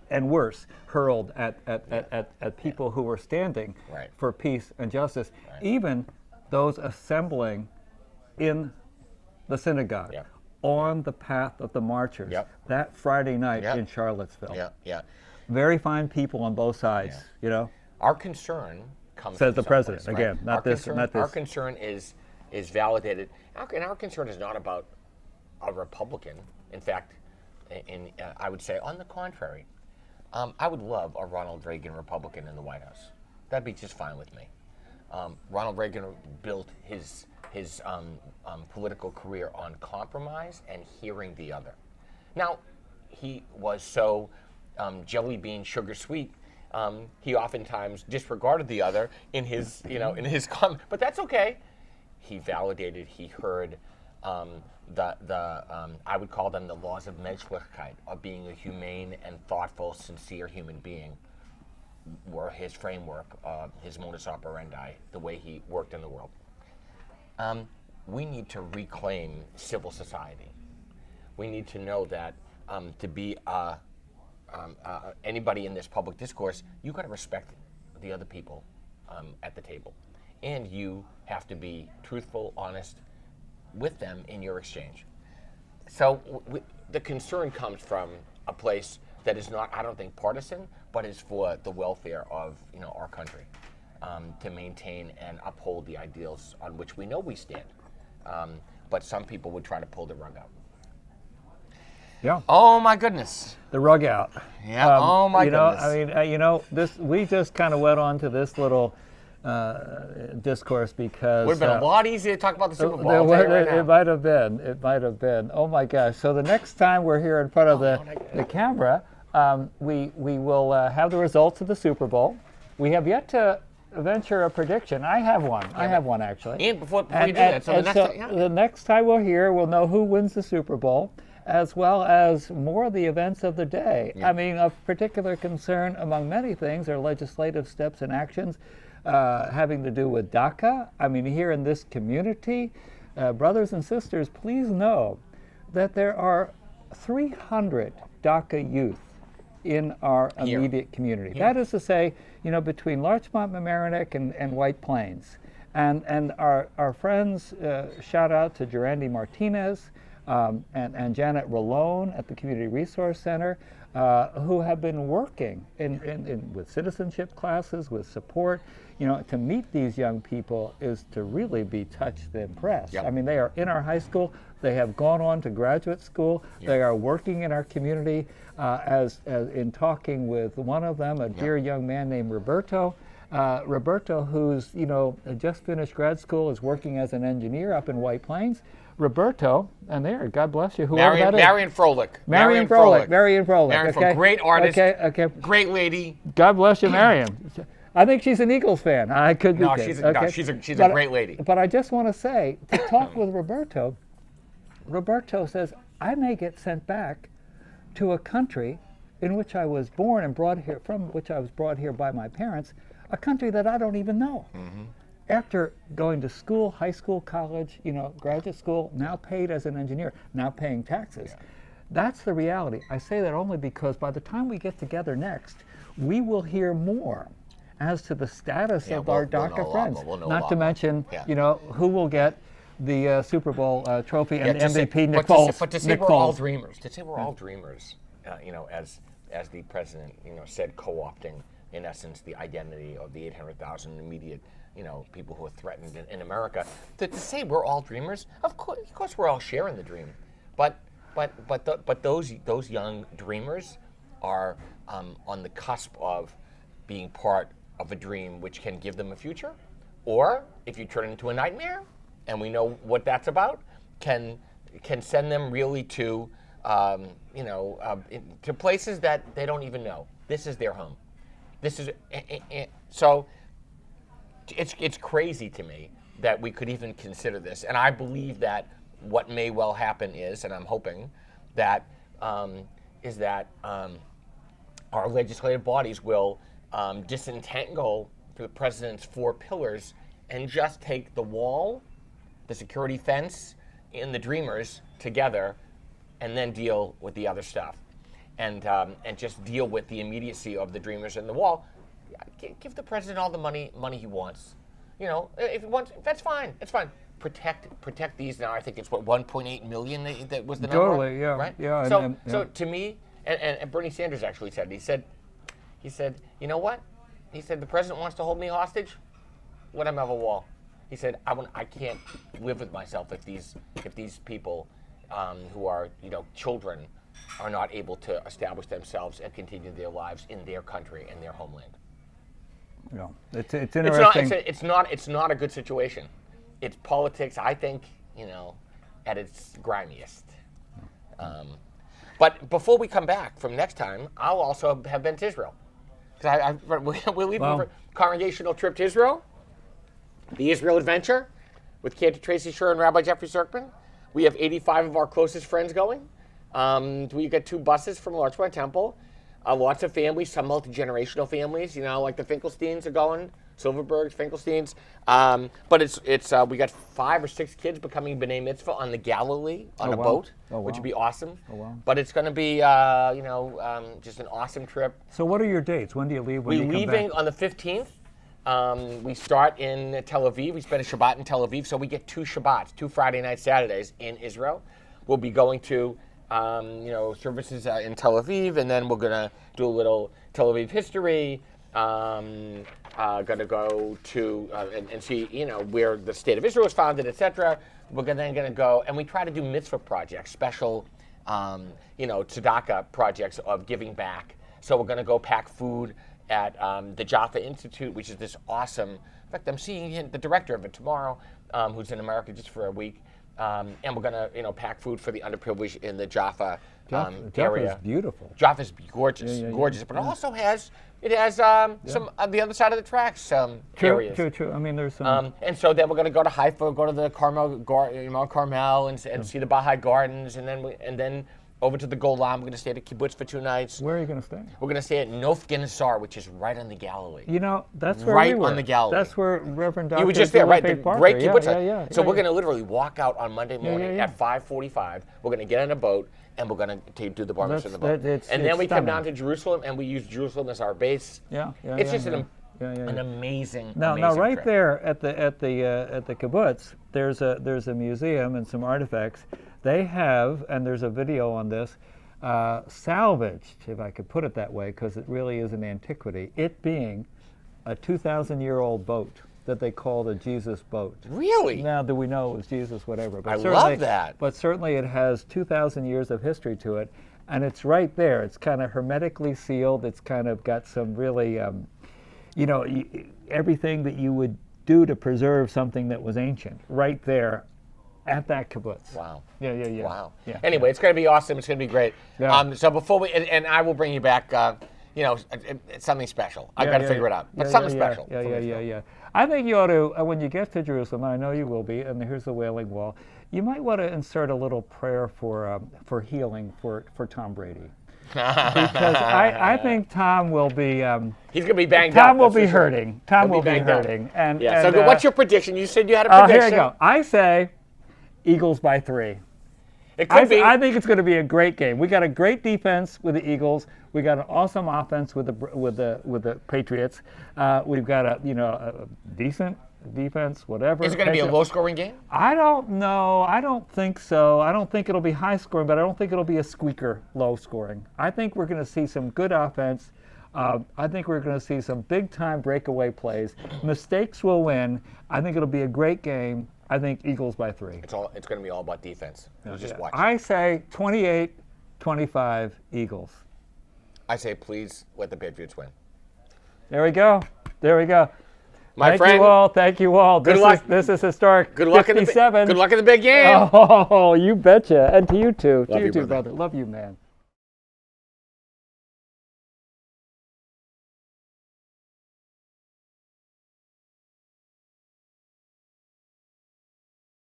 Speaker 3: and worse, hurled at people who were standing for peace and justice. Even those assembling in the synagogue, on the path of the marchers, that Friday night in Charlottesville. Very fine people on both sides,
Speaker 2: Our concern comes
Speaker 3: says
Speaker 2: from
Speaker 3: the president,
Speaker 2: someplace,
Speaker 3: again, not this.
Speaker 2: Our concern is validated. Our concern is not about a Republican. In fact, I would say, on the contrary, I would love a Ronald Reagan Republican in the White House. That'd be just fine with me. Ronald Reagan built his political career on compromise and hearing the other. Now, he was so jelly bean sugar sweet. He oftentimes disregarded the other in his, in his comment, but that's okay. He validated. He heard I would call them the laws of Menschlichkeit, of being a humane and thoughtful, sincere human being, were his framework, his modus operandi, the way he worked in the world. We need to reclaim civil society. we need to know that to be anybody in this public discourse, you got to respect the other people at the table, and you have to be truthful, honest with them in your exchange. So the concern comes from a place that is not, I don't think, partisan, but is for the welfare of our country, to maintain and uphold the ideals on which we know we stand. But some people would try to pull the rug out.
Speaker 3: Yeah.
Speaker 2: Oh my goodness.
Speaker 3: The rug out.
Speaker 2: Yeah. Oh my goodness.
Speaker 3: I mean, this we just kind of went on to this little discourse because
Speaker 2: would have been a lot easier to talk about the Super Bowl.
Speaker 3: It might have been. It might have been. Oh my gosh! So the next time we're here in front of the camera, we will have the results of the Super Bowl. We have yet to venture a prediction. I have one. I have one actually.
Speaker 2: And before you do that, so
Speaker 3: the next time we're here, we'll know who wins the Super Bowl, as well as more of the events of the day. Yeah. I mean, of particular concern among many things are legislative steps and actions having to do with DACA. I mean, here in this community, brothers and sisters, please know that there are 300 DACA youth in our immediate community. Yeah. That is to say, between Larchmont, Mamaroneck, and White Plains. And our friends, shout out to Gerandi Martinez, and Janet Rolone at the Community Resource Center, who have been working with citizenship classes, with support. To meet these young people is to really be touched and impressed. Yep. I mean, they are in our high school. They have gone on to graduate school. Yep. They are working in our community. As in talking with one of them, a dear young man named Roberto. Roberto, who's just finished grad school, is working as an engineer up in White Plains. Roberto, and there, God bless you, whoever that is.
Speaker 2: Marion Froelich.
Speaker 3: Marion Froelich. Marion Froelich. Okay.
Speaker 2: Great artist.
Speaker 3: Okay.
Speaker 2: Great lady.
Speaker 3: God bless you, Marion. I think she's an Eagles fan. I could be.
Speaker 2: No, she's a great lady.
Speaker 3: But I just want to say, to talk with Roberto, Roberto says, I may get sent back to a country in which I was born and brought here, from which I was brought here by my parents, a country that I don't even know. Mm-hmm. After going to school, high school, college, graduate school, now paid as an engineer, now paying taxes. Yeah. That's the reality. I say that only because by the time we get together next, we will hear more as to the status of our DACA friends. Not to mention, who will get the Super Bowl trophy and the MVP, Nick Foles.
Speaker 2: But to say we're all dreamers, as the president, said, co-opting, in essence, the identity of the 800,000 immediate, people who are threatened in America. To say we're all dreamers, of course we're all sharing the dream, but those young dreamers are on the cusp of being part of a dream which can give them a future, or if you turn it into a nightmare, and we know what that's about, can send them really to to places that they don't even know. This is their home. This is so. It's crazy to me that we could even consider this, and I believe that what may well happen is, and I'm hoping that is that our legislative bodies will disentangle the president's 4 pillars and just take the wall, the security fence, and the dreamers together, and then deal with the other stuff, and just deal with the immediacy of the dreamers and the wall. Give the president all the money he wants. If he wants, that's fine. It's fine. Protect these. Now I think it's 1.8 million that was the number.
Speaker 3: Totally, yeah,
Speaker 2: right?
Speaker 3: Yeah.
Speaker 2: So to me, and Bernie Sanders actually said, he said, you know what? He said, the president wants to hold me hostage. Let him have a wall. He said, I can't live with myself if these people who are children are not able to establish themselves and continue their lives in their country and their homeland.
Speaker 3: Yeah, it's interesting.
Speaker 2: It's not a good situation. It's politics, I think, at its grimiest. But before we come back from next time, I'll also have been to Israel. Because we're leaving for a congregational trip to Israel, the Israel Adventure, with Cantor Tracy Sher and Rabbi Jeffrey Zirkman. We have 85 of our closest friends going. We get 2 buses from Larchmont Temple. lots of families, some multi-generational families, like the Finkelsteins are going, Silverbergs, Finkelsteins. But it's we got 5 or 6 kids becoming B'nai Mitzvah on the Galilee on a boat, which would be awesome. Oh, wow. But it's going to be, just an awesome trip.
Speaker 3: So what are your dates? When do you leave?
Speaker 2: We're leaving on the 15th. We start in Tel Aviv. We spend a Shabbat in Tel Aviv, so we get 2 Shabbats, 2 Friday night Saturdays in Israel. We'll be going to, services in Tel Aviv, and then we're gonna do a little Tel Aviv history. Gonna go to and see, where the state of Israel was founded, etc. We're then gonna go, and we try to do mitzvah projects, special, tzedakah projects of giving back. So we're gonna go pack food at the Jaffa Institute, which is this awesome. In fact, I'm seeing the director of it tomorrow, who's in America just for a week, and we're gonna, pack food for the underprivileged in the Jaffa area.
Speaker 3: Jaffa is beautiful.
Speaker 2: Jaffa's gorgeous, gorgeous, but it also has some on the other side of the tracks areas.
Speaker 3: True. I mean, there's some.
Speaker 2: And so then we're gonna go to Haifa, go to the Carmel, and see the Baha'i Gardens, and then over to the Golan. We're going to stay at a kibbutz for 2 nights.
Speaker 3: Where are you going to stay?
Speaker 2: We're going to stay at Nof Gennesar, which is right on the Galilee.
Speaker 3: That's where
Speaker 2: right
Speaker 3: we were.
Speaker 2: On the Galilee.
Speaker 3: That's where Reverend Dr.
Speaker 2: You were just there, right? The great kibbutz.
Speaker 3: Yeah.
Speaker 2: So we're going to literally walk out on Monday morning at 5:45. We're going to get on a boat, and we're going to do the bar mitzvah on the boat. And then we come down to Jerusalem, and we use Jerusalem as our base. It's just an amazing.
Speaker 3: Now,
Speaker 2: amazing
Speaker 3: right
Speaker 2: trip.
Speaker 3: there at the kibbutz, there's a museum and some artifacts. They have, and there's a video on this. Salvaged, if I could put it that way, because it really is an antiquity, it being a 2,000-year-old boat that they call the Jesus boat.
Speaker 2: Really?
Speaker 3: Now, do we know it was Jesus, whatever. But
Speaker 2: I love that.
Speaker 3: But certainly it has 2,000 years of history to it, and it's right there. It's kind of hermetically sealed. It's kind of got some really, everything that you would do to preserve something that was ancient, right there. At that kibbutz.
Speaker 2: Wow.
Speaker 3: Yeah.
Speaker 2: Wow. Yeah. Anyway, it's going to be awesome. It's going to be great. Yeah. So before we, and I will bring you back, it's something special. I've got to figure it out. But something special.
Speaker 3: Yeah. I think you ought to, when you get to Jerusalem, and I know you will be, and here's the Wailing Wall, you might want to insert a little prayer for healing for Tom Brady. Because I think Tom will be.
Speaker 2: He's going to be banged up.
Speaker 3: Tom will be hurting. Tom will be hurting. And
Speaker 2: so what's your prediction? You said you had a prediction.
Speaker 3: Here you go. I say Eagles by 3.
Speaker 2: It could be.
Speaker 3: I think it's going to be a great game. We got a great defense with the Eagles. We got an awesome offense with the Patriots. We've got a decent defense, whatever.
Speaker 2: Is it going to be a low-scoring game?
Speaker 3: I don't know. I don't think so. I don't think it'll be high-scoring, but I don't think it'll be a squeaker low-scoring. I think we're going to see some good offense. I think we're going to see some big-time breakaway plays. Mistakes will win. I think it'll be a great game. I think Eagles by 3.
Speaker 2: It's going to be all about defense. Just watch.
Speaker 3: I say 28-25 Eagles.
Speaker 2: I say please let the Patriots win.
Speaker 3: There we go.
Speaker 2: My friend.
Speaker 3: Thank you all.
Speaker 2: Good luck.
Speaker 3: This is historic.
Speaker 2: Good luck
Speaker 3: 57.
Speaker 2: Good luck in the big game.
Speaker 3: Oh, you betcha. And to you too.
Speaker 2: Love you,
Speaker 3: brother. Love you, man.